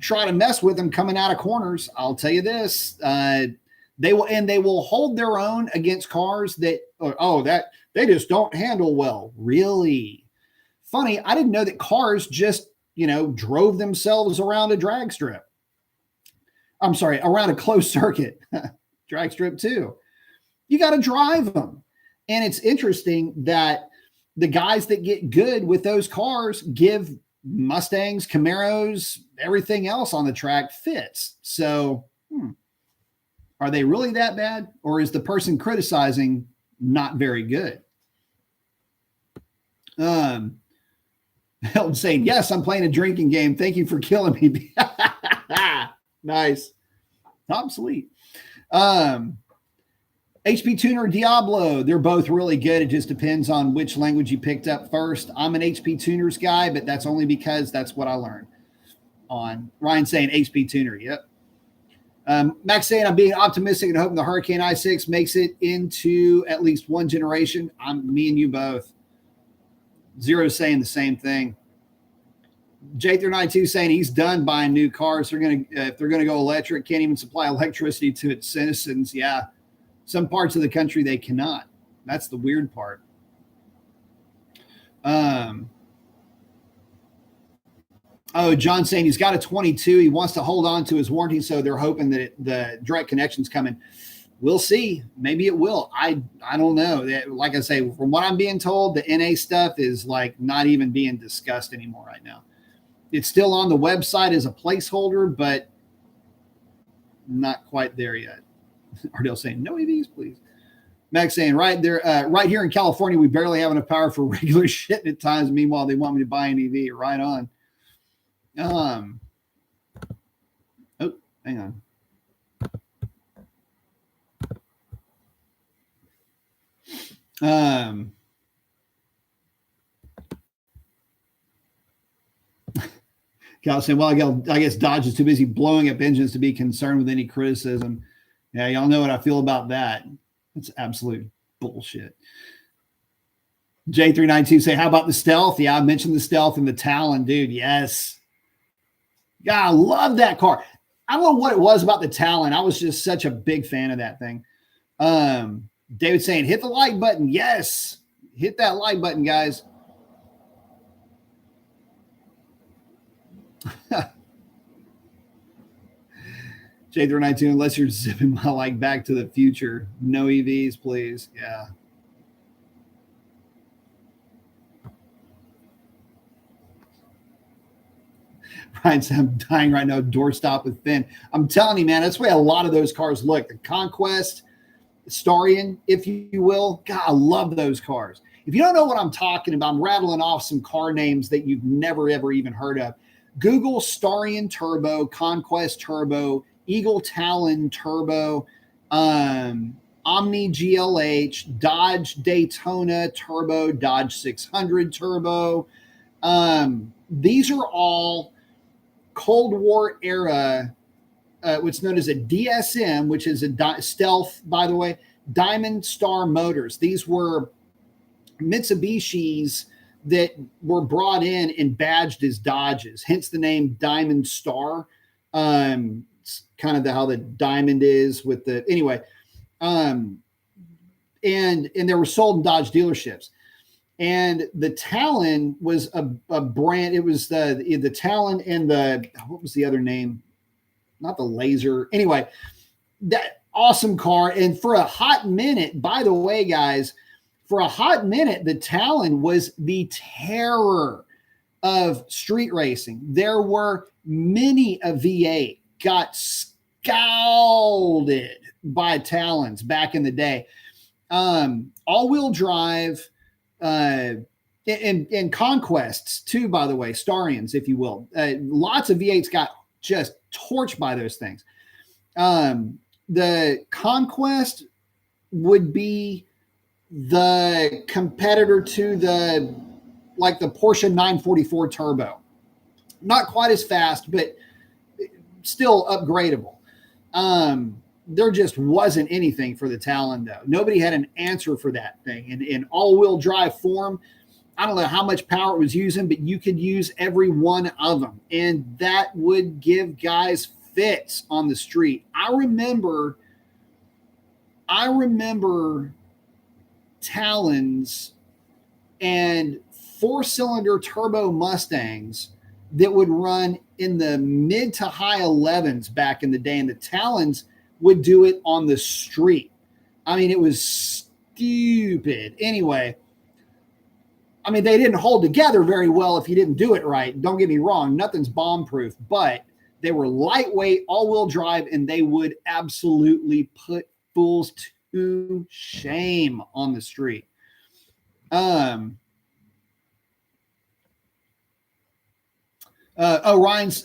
try to mess with them coming out of corners. I'll tell you this, they will hold their own against cars that they just don't handle well. Really funny. I didn't know that cars just, drove themselves around a drag strip. I'm sorry, around a closed circuit drag strip too. You got to drive them. And it's interesting that the guys that get good with those cars give Mustangs, Camaros, everything else on the track fits. So, are they really that bad? Or is the person criticizing not very good? Helton saying, yes, I'm playing a drinking game. Thank you for killing me. Nice. Obsolete. HP Tuner, Diablo, they're both really good. It just depends on which language you picked up first. I'm an HP Tuners guy, but that's only because that's what I learned on. Ryan saying HP Tuner, yep. Max saying I'm being optimistic and hoping the Hurricane i6 makes it into at least one generation. Me and you both. Zero saying the same thing. J392 saying he's done buying new cars. If they're gonna go electric, can't even supply electricity to its citizens. Yeah, some parts of the country they cannot. That's the weird part. John saying he's got a 22. He wants to hold on to his warranty, so they're hoping that the direct connection's coming. We'll see. Maybe it will. I don't know. Like I say, from what I'm being told, the NA stuff is like not even being discussed anymore right now. It's still on the website as a placeholder, but not quite there yet. Ardell saying, no EVs, please. Max saying, right there, right here in California, we barely have enough power for regular shit at times. Meanwhile, they want me to buy an EV. Right on. Hang on. Cal saying, well, I guess Dodge is too busy blowing up engines to be concerned with any criticism. Yeah, y'all know what I feel about that. It's absolute bullshit. J392 say, how about the Stealth? Yeah, I mentioned the Stealth and the Talon, dude. Yes. God, I love that car. I don't know what it was about the Talon. I was just such a big fan of that thing. David saying, hit the like button. Yes. Hit that like button, guys. J392, unless you're zipping my like Back to the Future. No EVs, please. Yeah. Ryan said, I'm dying right now. Doorstop with Finn. I'm telling you, man, that's the way a lot of those cars look. The Conquest, the Starion, if you will. God, I love those cars. If you don't know what I'm talking about, I'm rattling off some car names that you've never, ever even heard of. Google Starion Turbo, Conquest Turbo, Eagle Talon Turbo, Omni GLH, Dodge Daytona Turbo, Dodge 600 Turbo. These are all Cold War era, what's known as a DSM, which is a Stealth, by the way, Diamond Star motors. These were Mitsubishis that were brought in and badged as Dodges, hence the name Diamond Star. It's kind of how the diamond is with the, anyway. And they were sold in Dodge dealerships. And the Talon was a brand. It was the Talon and what was the other name? Not the Laser. Anyway, that awesome car. And for a hot minute, by the way, guys, for a hot minute, the Talon was the terror of street racing. There were many a V8 got scalded buy Talons back in the day. All-wheel drive, and Conquests too, by the way, Starions, if you will. Lots of V8s got just torched by those things. The Conquest would be the competitor to the Porsche 944 Turbo. Not quite as fast, but still upgradable. There just wasn't anything for the Talon, though. Nobody had an answer for that thing. In all-wheel drive form, I don't know how much power it was using, but you could use every one of them. And that would give guys fits on the street. I remember Talons and 4-cylinder turbo Mustangs that would run in the mid to high 11s back in the day. And the Talons would do it on the street. I mean, it was stupid. Anyway, I mean, they didn't hold together very well if you didn't do it right. Don't get me wrong. Nothing's bomb-proof, but they were lightweight, all-wheel drive, and they would absolutely put fools to shame on the street. Ryan's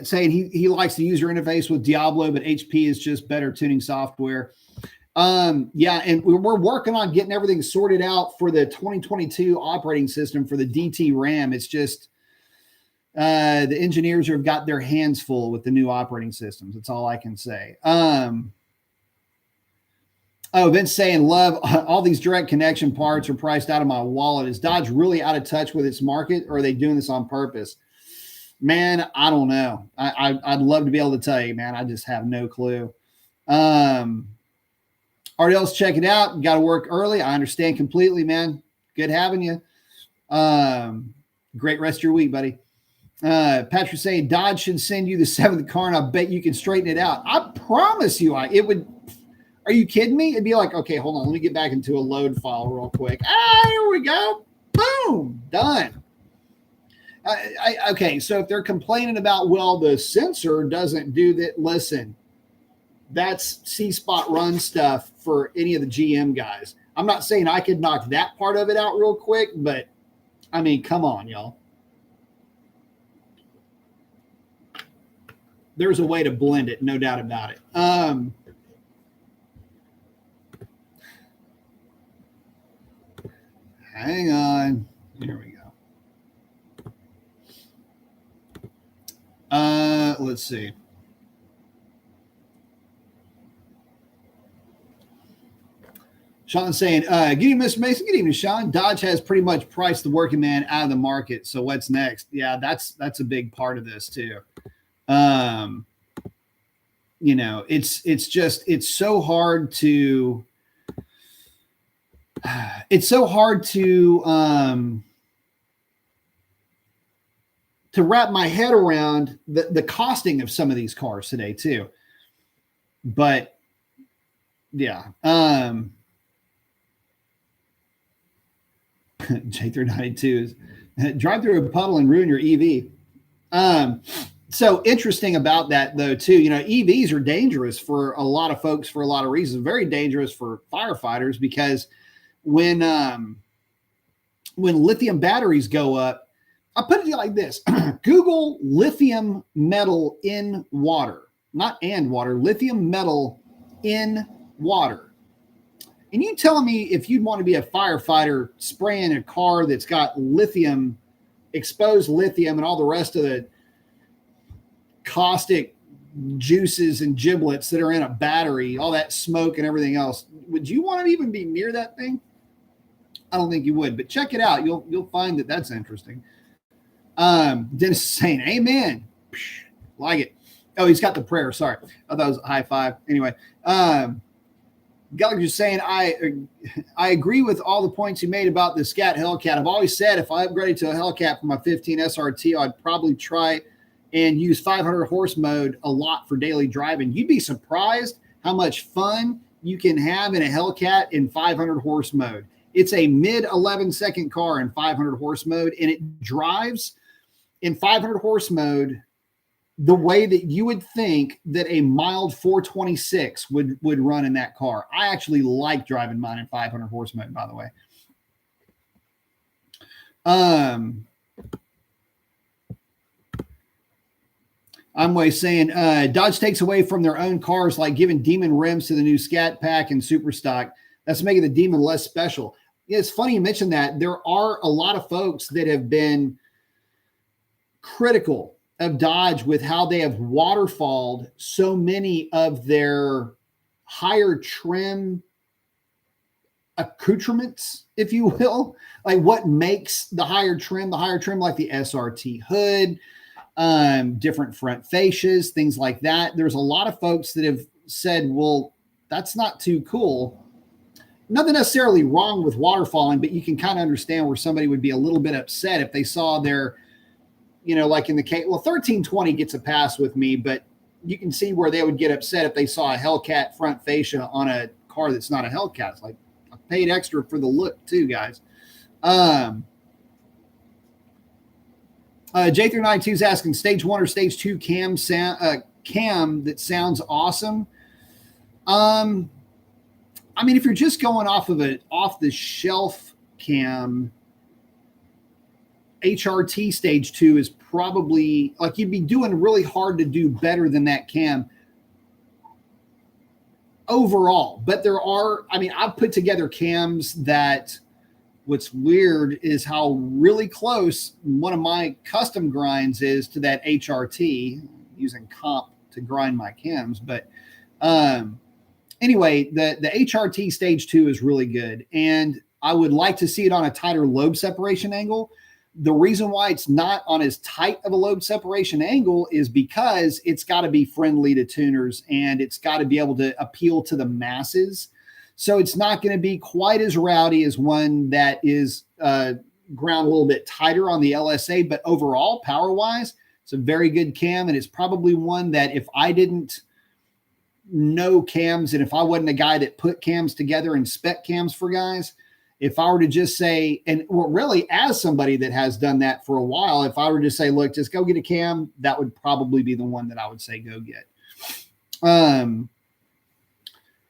saying he likes the user interface with Diablo, but HP is just better tuning software. Yeah, and we're working on getting everything sorted out for the 2022 operating system for the DT RAM. It's just the engineers have got their hands full with the new operating systems. That's all I can say. Vince saying, love all these direct connection parts are priced out of my wallet. Is Dodge really out of touch with its market, or are they doing this on purpose? Man, I don't know. I'd love to be able to tell you, man. I just have no clue. RDL's check it out. Got to work early. I understand completely, man. Good having you. Great rest of your week, buddy. Patrick saying Dodge should send you the 7th car, and I bet you can straighten it out. I promise you, it would. Are you kidding me? It'd be like, okay, hold on. Let me get back into a load file real quick. Here we go. Boom. Done. Okay, so if they're complaining about, well, the sensor doesn't do that, listen, that's C-spot run stuff for any of the GM guys. I'm not saying I could knock that part of it out real quick, but, I mean, come on, y'all. There's a way to blend it, no doubt about it. Hang on. Here we go. Let's see. Sean saying, good evening, Mr. Mason. Good evening, Sean. Dodge has pretty much priced the working man out of the market. So what's next? Yeah, that's a big part of this too. You know, it's so hard to wrap my head around the costing of some of these cars today too. But yeah. J392 is drive through a puddle and ruin your EV. So interesting about that though, too, you know, EVs are dangerous for a lot of folks for a lot of reasons. Very dangerous for firefighters because when lithium batteries go up, I'll put it like this. Google lithium metal in water, not and water, lithium metal in water. And you tell me if you'd want to be a firefighter spraying a car that's got lithium, exposed lithium and all the rest of the caustic juices and giblets that are in a battery, all that smoke and everything else. Would you want to even be near that thing? I don't think you would, but check it out. You'll find that that's interesting. Dennis is saying, amen. Like it. Oh, he's got the prayer. Sorry. I thought it was a high five. Anyway, Gallagher's saying, I agree with all the points you made about the Scat Hellcat. I've always said if I upgraded to a Hellcat for my 15 SRT, I'd probably try and use 500 horse mode a lot for daily driving. You'd be surprised how much fun you can have in a Hellcat in 500 horse mode. It's a mid 11-second car in 500 horse mode, and it drives in 500 horse mode the way that you would think that a mild 426 would run in that car. I actually like driving mine in 500 horse mode, by the way. I'm way saying Dodge takes away from their own cars, like giving Demon rims to the new Scat Pack and Super Stock. That's making the Demon less special. Yeah, it's funny you mentioned that. There are a lot of folks that have been critical of Dodge with how they have waterfalled so many of their higher trim accoutrements, if you will. Like what makes the higher trim like the SRT hood, different front fascias, things like that. There's a lot of folks that have said, well, that's not too cool. Nothing necessarily wrong with waterfalling, but you can kind of understand where somebody would be a little bit upset if they saw their, like in the case, well, 1320 gets a pass with me, but you can see where they would get upset if they saw a Hellcat front fascia on a car that's not a Hellcat. It's like, I paid extra for the look too, guys. J392 is asking stage 1 or stage 2 cam that sounds awesome. I mean, if you're just going off the shelf cam, HRT stage 2 is probably like you'd be doing really hard to do better than that cam overall. But I've put together cams that what's weird is how really close one of my custom grinds is to that HRT, using comp to grind my cams. But anyway, the HRT stage 2 is really good. And I would like to see it on a tighter lobe separation angle. The reason why it's not on as tight of a lobe separation angle is because it's got to be friendly to tuners and it's got to be able to appeal to the masses. So it's not going to be quite as rowdy as one that is ground a little bit tighter on the LSA, but overall, power-wise, it's a very good cam, and it's probably one that if I didn't know cams and if I wasn't a guy that put cams together and spec cams for guys, if I were to just say, and really as somebody that has done that for a while, if I were to say, look, just go get a cam, that would probably be the one that I would say go get.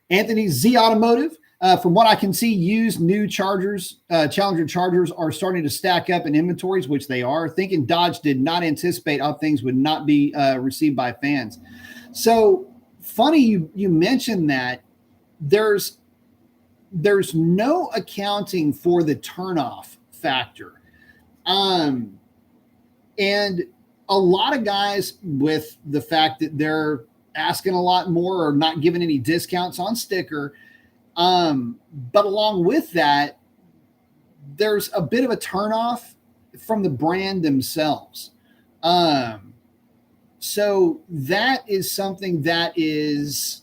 Anthony Z Automotive, from what I can see, used new Chargers, Challenger Chargers are starting to stack up in inventories, which they are. Thinking Dodge did not anticipate how things would not be received by fans. So funny you mentioned that. There's no accounting for the turnoff factor. And a lot of guys, with the fact that they're asking a lot more or not giving any discounts on sticker. But along with that, there's a bit of a turnoff from the brand themselves. So that is something that is,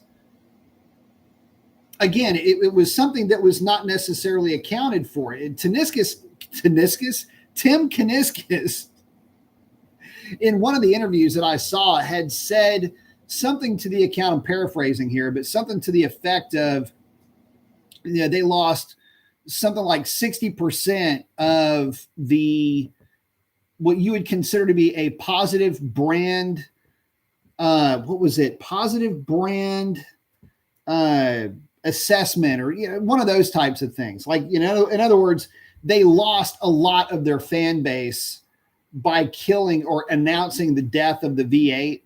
again, it was something that was not necessarily accounted for. Tim Kuniskis, in one of the interviews that I saw, had said something to the account, I'm paraphrasing here, but something to the effect of, they lost something like 60% of what you would consider to be a positive brand. Positive brand assessment, or one of those types of things. Like, in other words, they lost a lot of their fan base by killing or announcing the death of the V8.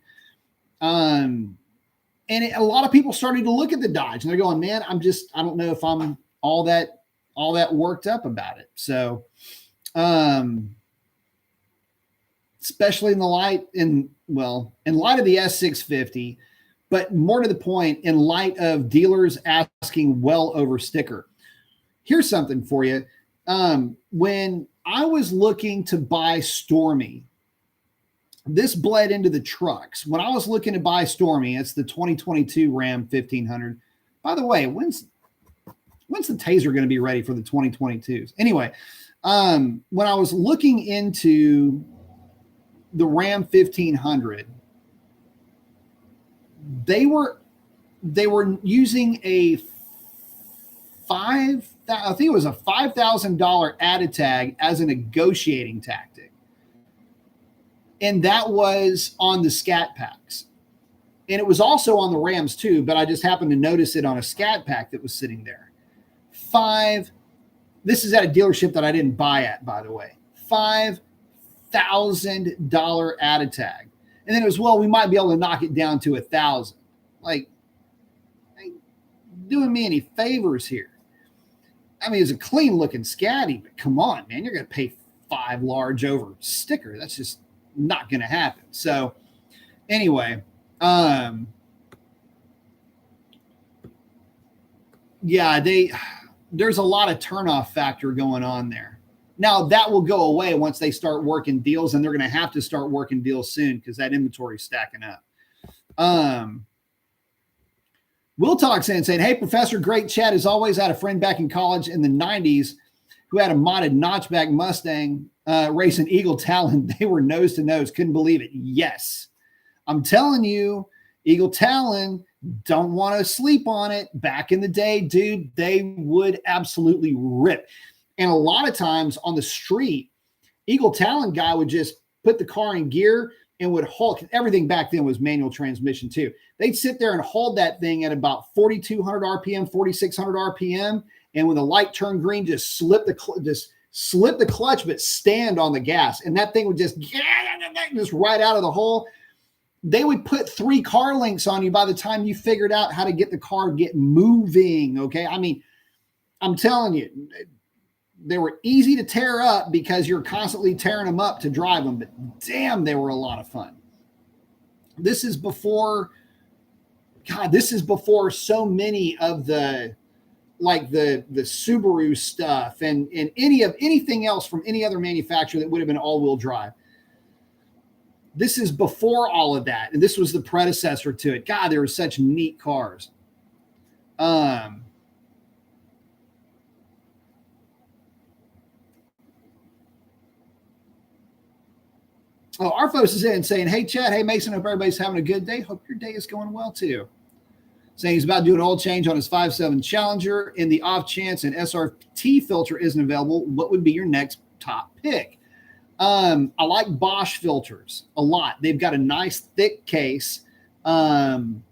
And a lot of people started to look at the Dodge and they're going, man, I don't know if I'm all that worked up about it. So, especially in light of the S650, but more to the point, in light of dealers asking well over sticker. Here's something for you. When I was looking to buy Stormy, this bled into the trucks. When I was looking to buy Stormy, it's the 2022 Ram 1500. By the way, when's the Taser going to be ready for the 2022s? Anyway, when I was looking into the Ram 1500, they were using a $5,000 added tag as a negotiating tactic. And that was on the Scat Packs. And it was also on the Rams too, but I just happened to notice it on a Scat Pack that was sitting there. This is at a dealership that I didn't buy at, by the way. $5,000 add a tag. And then it was, well, we might be able to knock it down to $1,000. Like, ain't doing me any favors here. I mean, it's a clean looking Scatty, but come on, man, you're going to pay $5 large over sticker. That's just not going to happen. So anyway, yeah, there's a lot of turnoff factor going on there. Now that will go away once they start working deals, and they're going to have to start working deals soon because that inventory is stacking up. Will Talk saying, hey, Professor, great chat. As always, I had a friend back in college in the 90s who had a modded notchback Mustang racing Eagle Talon. They were nose to nose. Couldn't believe it. Yes. I'm telling you, Eagle Talon, don't want to sleep on it. Back in the day, dude, they would absolutely rip. And a lot of times on the street, Eagle Talon guy would just put the car in gear and would hold. Everything back then was manual transmission too. They'd sit there and hold that thing at about 4,200 RPM, 4,600 RPM. And when the light turned green, just slip the clutch, but stand on the gas. And that thing would just right out of the hole. They would put 3 car links on you by the time you figured out how to get the car get moving. Okay. I mean, I'm telling you, they were easy to tear up because you're constantly tearing them up to drive them, but damn, they were a lot of fun. This is before so many of the Subaru stuff and anything else from any other manufacturer that would have been all-wheel drive. This is before all of that. And this was the predecessor to it. God, there were such neat cars. Arfos is in saying, hey, Chad, hey, Mason, hope everybody's having a good day. Hope your day is going well, too. Saying he's about to do an oil change on his 5.7 Challenger. In the off chance an SRT filter isn't available, what would be your next top pick? I like Bosch filters a lot. They've got a nice thick case. So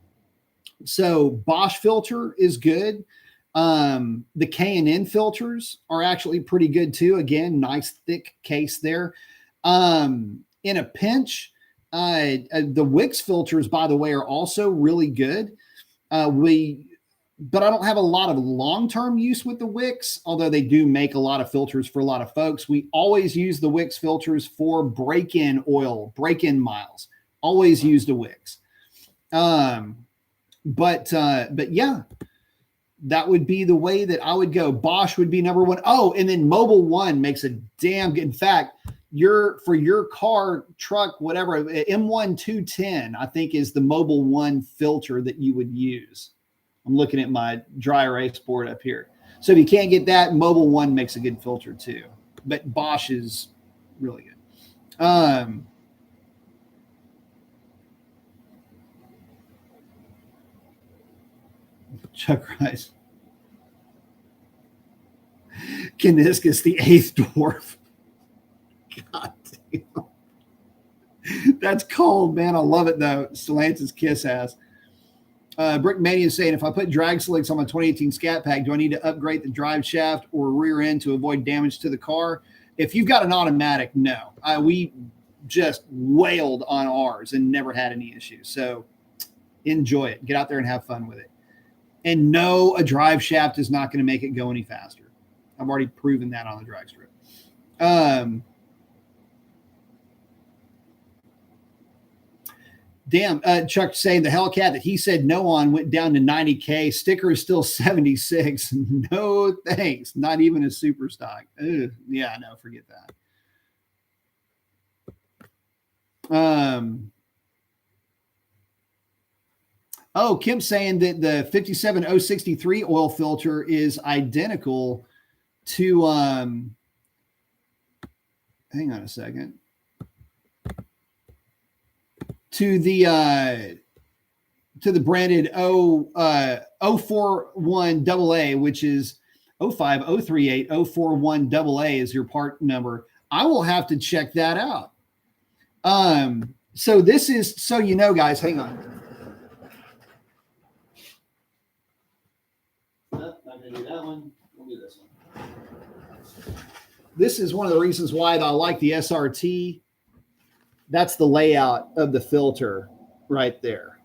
Bosch filter is good. The K&N filters are actually pretty good, too. Again, nice thick case there. In a pinch, the Wix filters, by the way, are also really good. But I don't have a lot of long-term use with the Wix, although they do make a lot of filters for a lot of folks. We always use the Wix filters for break-in oil, break-in miles. Always use the Wix. But yeah, that would be the way that I would go. Bosch would be number 1. Oh, and then Mobil 1 makes a damn good. In fact, for your car, truck, whatever, M1 210, I think is the Mobil 1 filter that you would use. I'm looking at my dry erase board up here. So if you can't get that, Mobil 1 makes a good filter too. But Bosch is really good. Chuck Rice. Kaniskus, the 8th dwarf. God damn. That's cold, man. I love it, though. Stellantis kiss ass. Brick Mania is saying, if I put drag slicks on my 2018 Scat Pack, do I need to upgrade the drive shaft or rear end to avoid damage to the car? If you've got an automatic, no. We just wailed on ours and never had any issues. So enjoy it. Get out there and have fun with it. And no, a drive shaft is not going to make it go any faster. I've already proven that on the drag strip. Chuck saying the Hellcat that he said no on went down to 90K. Sticker is still 76. No thanks. Not even a super stock. Ugh. Yeah, no, forget that. Kim's saying that the 57063 oil filter is identical to hang on a second. To the branded 041 AA, which is 05038 041 AA is your part number. I will have to check that out. So this is, so you know, guys, hang on. Not gonna do that one. We'll do this one. This is one of the reasons why I like the SRT. That's the layout of the filter right there.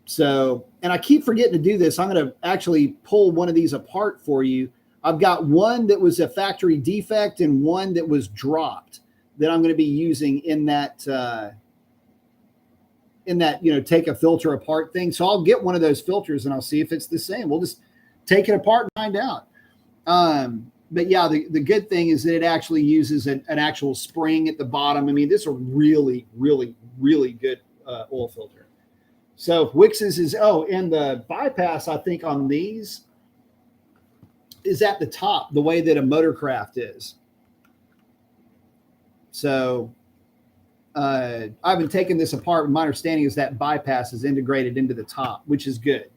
So, and I keep forgetting to do this. I'm going to actually pull one of these apart for you. I've got one that was a factory defect and one that was dropped that I'm going to be using in that, take a filter apart thing. So I'll get one of those filters and I'll see if it's the same. We'll just take it apart and find out. But yeah, the good thing is that it actually uses an actual spring at the bottom. I mean, this is a really, really, really good oil filter. So Wix's is, and the bypass, I think, on these is at the top, the way that a Motorcraft is. So I haven't taken this apart. My understanding is that bypass is integrated into the top, which is good.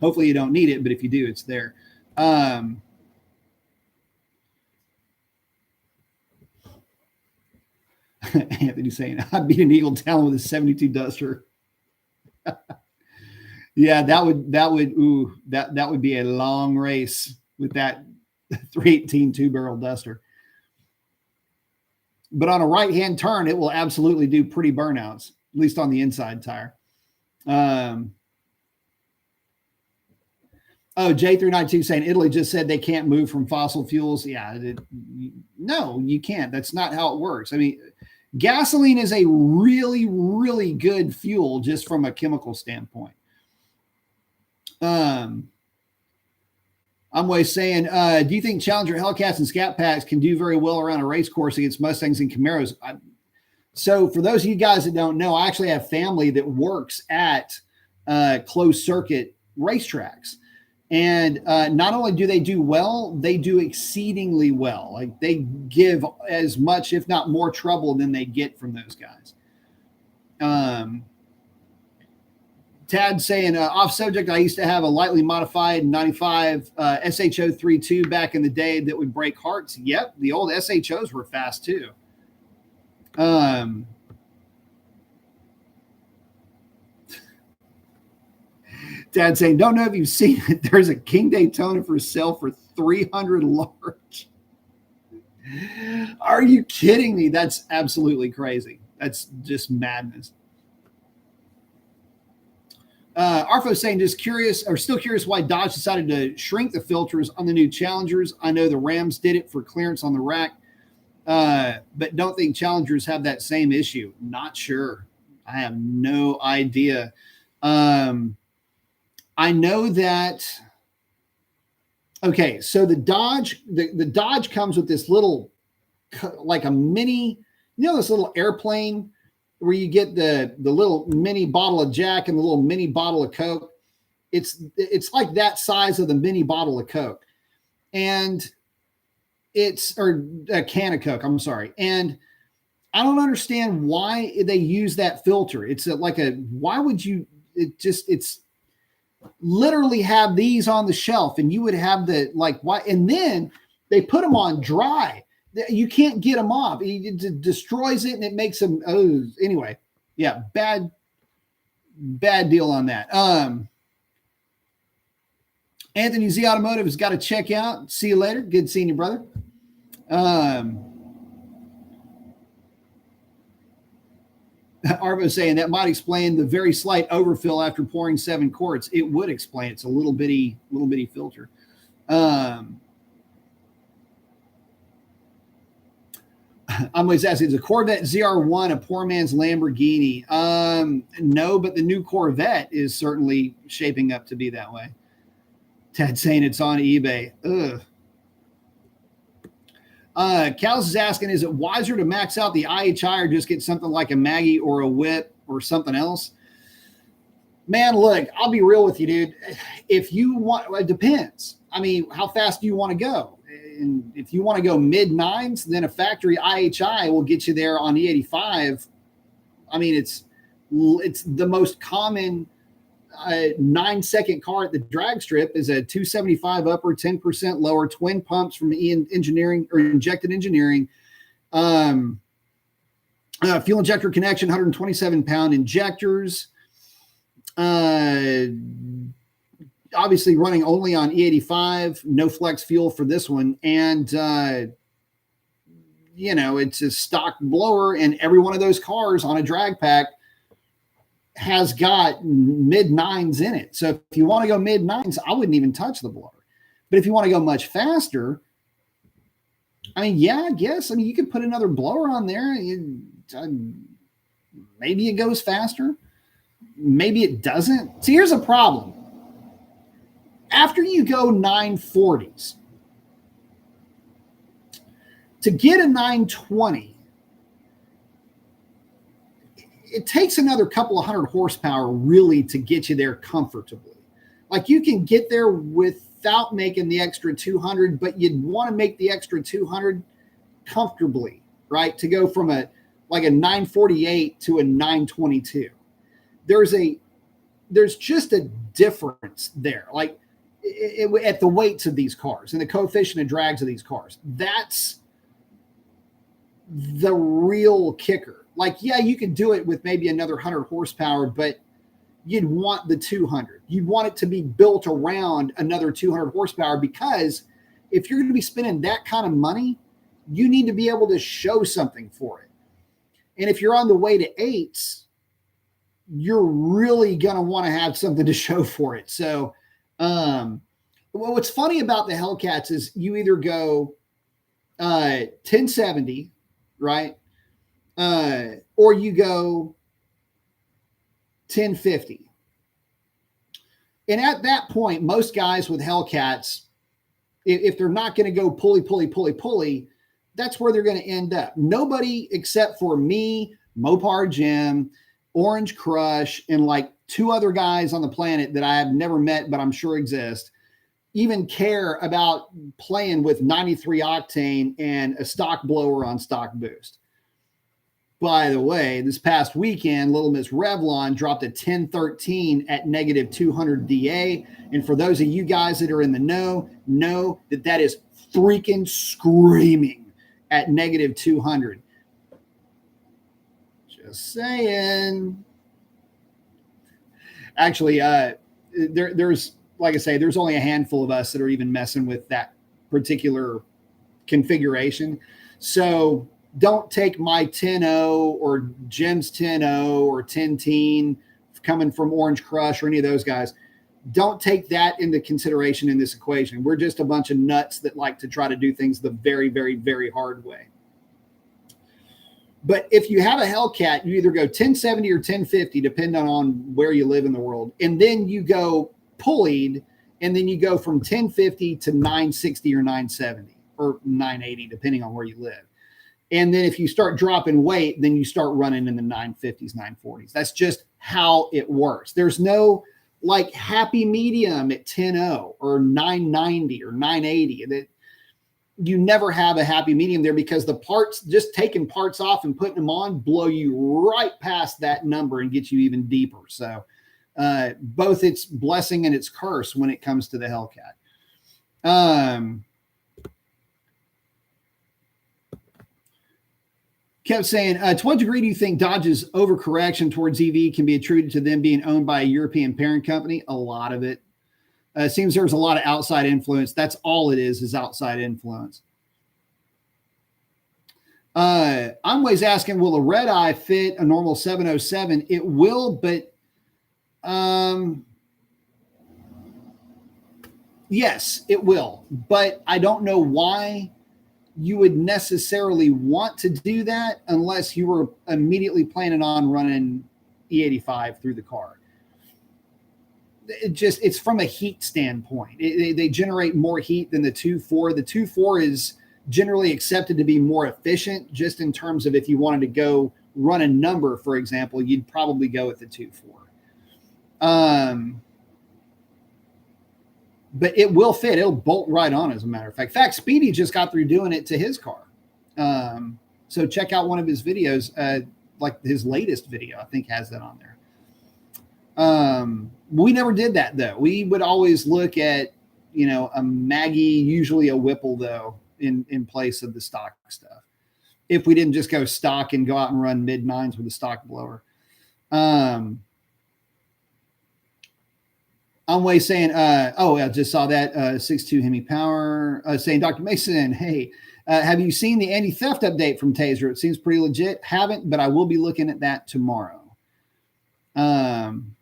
Hopefully you don't need it, but if you do, it's there. Anthony saying, I beat an Eagle down with a 72 Duster. Yeah, that would be a long race with that 318 two-barrel Duster. But on a right-hand turn, it will absolutely do pretty burnouts, at least on the inside tire. J392 saying Italy just said they can't move from fossil fuels. Yeah, no, you can't. That's not how it works. I mean, gasoline is a really, really good fuel just from a chemical standpoint. I'm always saying, do you think Challenger Hellcats and Scat Packs can do very well around a race course against Mustangs and Camaros? So for those of you guys that don't know, I actually have family that works at closed circuit racetracks. And not only do they do well, they do exceedingly well. Like they give as much, if not more trouble than they get from those guys. Tad saying, off subject, I used to have a lightly modified 95 SHO32 back in the day that would break hearts. Yep, the old SHOs were fast too. Dad saying, don't know if you've seen it. There's a King Daytona for sale for 300 large. Are you kidding me? That's absolutely crazy. That's just madness. Arfo saying, still curious why Dodge decided to shrink the filters on the new Challengers. I know the Rams did it for clearance on the rack, but don't think Challengers have that same issue. Not sure. I have no idea. I know that. Okay, so the Dodge, the Dodge comes with this little, like a mini, this little airplane where you get the little mini bottle of Jack and the little mini bottle of Coke. It's like that size of the mini bottle of Coke, and or a can of Coke. I'm sorry, and I don't understand why they use that filter. It's why would you? It's literally have these on the shelf, and you would have why? And then they put them on dry. You can't get them off. It destroys it, and it makes them. Oh, anyway, yeah, bad deal on that. Anthony Z Automotive has got to check out. See you later. Good seeing you, brother. Arvo saying that might explain the very slight overfill after pouring 7 quarts. It would explain. It's a little bitty filter. I'm always asking, is a Corvette ZR1 a poor man's Lamborghini? No, but the new Corvette is certainly shaping up to be that way. Ted saying it's on eBay. Ugh. Cal's is asking, is it wiser to max out the IHI or just get something like a Maggie or a Whip or something else? Man, look, I'll be real with you, dude. If you want, it depends. I mean, how fast do you want to go? And if you want to go mid-9s, then a factory IHI will get you there on the 85. I mean, it's the most common a 9-second car at the drag strip is a 275 upper, 10% lower, twin pumps from engineering or injected engineering. Fuel injector connection, 127-pound injectors. Obviously running only on E85, no flex fuel for this one. And, it's a stock blower, and every one of those cars on a drag pack has got mid-9s in it. So if you want to go mid-9s, I wouldn't even touch the blower. But if you want to go much faster, I mean, yeah, I guess. I mean, you could put another blower on there. Maybe it goes faster. Maybe it doesn't. See, here's a problem. After you go 940s, to get a 920, it takes another couple of hundred horsepower really to get you there comfortably. Like, you can get there without making the extra 200, but you'd want to make the extra 200 comfortably, right? To go from a 948 to a 922. There's just a difference there. Like, at the weights of these cars and the coefficient of drags of these cars. That's the real kicker. Like, yeah, you could do it with maybe another 100 horsepower, but you'd want the 200. You'd want it to be built around another 200 horsepower, because if you're going to be spending that kind of money, you need to be able to show something for it. And if you're on the way to 8s, you're really going to want to have something to show for it. So, what's funny about the Hellcats is you either go 1070, right? Or you go 1050. And at that point, most guys with Hellcats, if they're not going to go pulley, that's where they're going to end up. Nobody except for me, Mopar Jim, Orange Crush, and like 2 other guys on the planet that I have never met, but I'm sure exist, even care about playing with 93 octane and a stock blower on stock boost. By the way, this past weekend, Little Miss Revlon dropped a 1013 at negative 200 DA. And for those of you guys that are in the know that is freaking screaming at negative 200. Just saying. Actually, there's, like I say, there's only a handful of us that are even messing with that particular configuration. So don't take my 10.0 or Jim's 10.0 or 10-teen coming from Orange Crush or any of those guys. Don't take that into consideration in this equation. We're just a bunch of nuts that like to try to do things the very, very, very hard way. But if you have a Hellcat, you either go 1070 or 1050, depending on where you live in the world. And then you go pulleyed, and then you go from 1050 to 960 or 970 or 980, depending on where you live. And then if you start dropping weight, then you start running in the 950s, 940s. That's just how it works. There's no like happy medium at 10.0 or 990 or 980. That you never have a happy medium there, because the parts, just taking parts off and putting them on, blow you right past that number and get you even deeper. So both its blessing and its curse when it comes to the Hellcat. Kept saying, to what degree do you think Dodge's overcorrection towards EV can be attributed to them being owned by a European parent company? A lot of it. It seems there's a lot of outside influence. That's all it is outside influence. I'm always asking, will a red eye fit a normal 707? It will, but yes, it will. But I don't know why you would necessarily want to do that unless you were immediately planning on running E85 through the car. It's from a heat standpoint. They generate more heat than the 2.4. The 2.4 is generally accepted to be more efficient, just in terms of if you wanted to go run a number, for example, you'd probably go with the 2.4. But it will fit. It'll bolt right on, as a matter of fact. In fact, Speedy just got through doing it to his car. So check out one of his videos, like his latest video, I think has that on there. We never did that though. We would always look at, a Maggie, usually a Whipple though, in place of the stock stuff. If we didn't just go stock and go out and run mid nines with a stock blower. I'm way saying, I just saw that 6.2 Hemi power saying, Dr. Mason, hey, have you seen the anti-theft update from Taser? It seems pretty legit. Haven't, but I will be looking at that tomorrow. I'm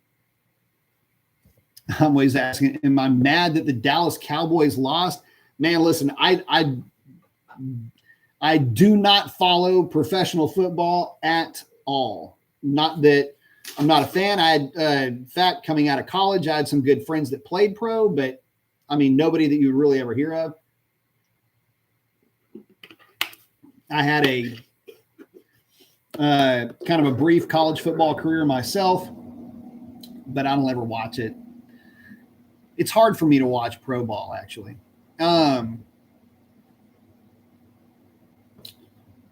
always asking, am I mad that the Dallas Cowboys lost? Man, listen, I do not follow professional football at all. Not that I'm not a fan. I had, in fact, coming out of college, I had some good friends that played pro, but I mean, nobody that you would really ever hear of. I had a kind of a brief college football career myself, but I don't ever watch it. It's hard for me to watch pro ball, actually.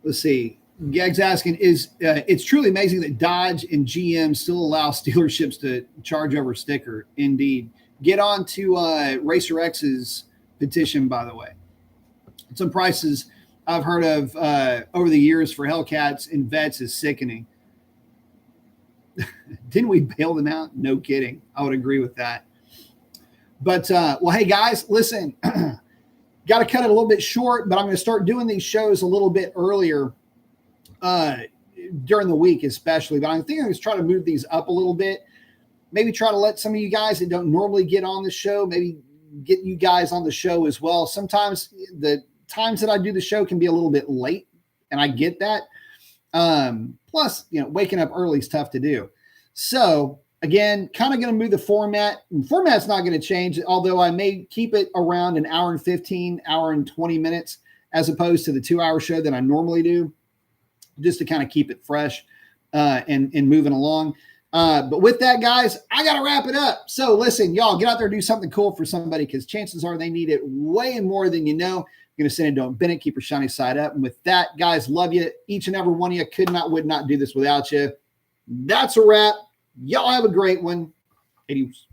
Let's see. Gag's asking, it's truly amazing that Dodge and GM still allow dealerships to charge over sticker. Indeed. Get on to Racer X's petition, by the way. Some prices I've heard of over the years for Hellcats and vets is sickening. Didn't we bail them out? No kidding. I would agree with that. But, well, hey, guys, listen. Got to cut it a little bit short, but I'm going to start doing these shows a little bit earlier during the week, especially. But I think I'm going to try to move these up a little bit. Maybe try to let some of you guys that don't normally get on the show, maybe get you guys on the show as well. Sometimes the times that I do the show can be a little bit late, and I get that. Plus, waking up early is tough to do. So, again, kind of going to move the format. The format's not going to change, although I may keep it around an hour and 15, hour and 20 minutes, as opposed to the 2-hour show that I normally do, just to kind of keep it fresh and moving along. But with that, guys, I got to wrap it up. So listen, y'all, get out there and do something cool for somebody, because chances are they need it way more than you know. I'm going to send it to Bennett. Keep your shiny side up. And with that, guys, love you. Each and every one of you. Would not do this without you. That's a wrap. Y'all have a great one. Adios.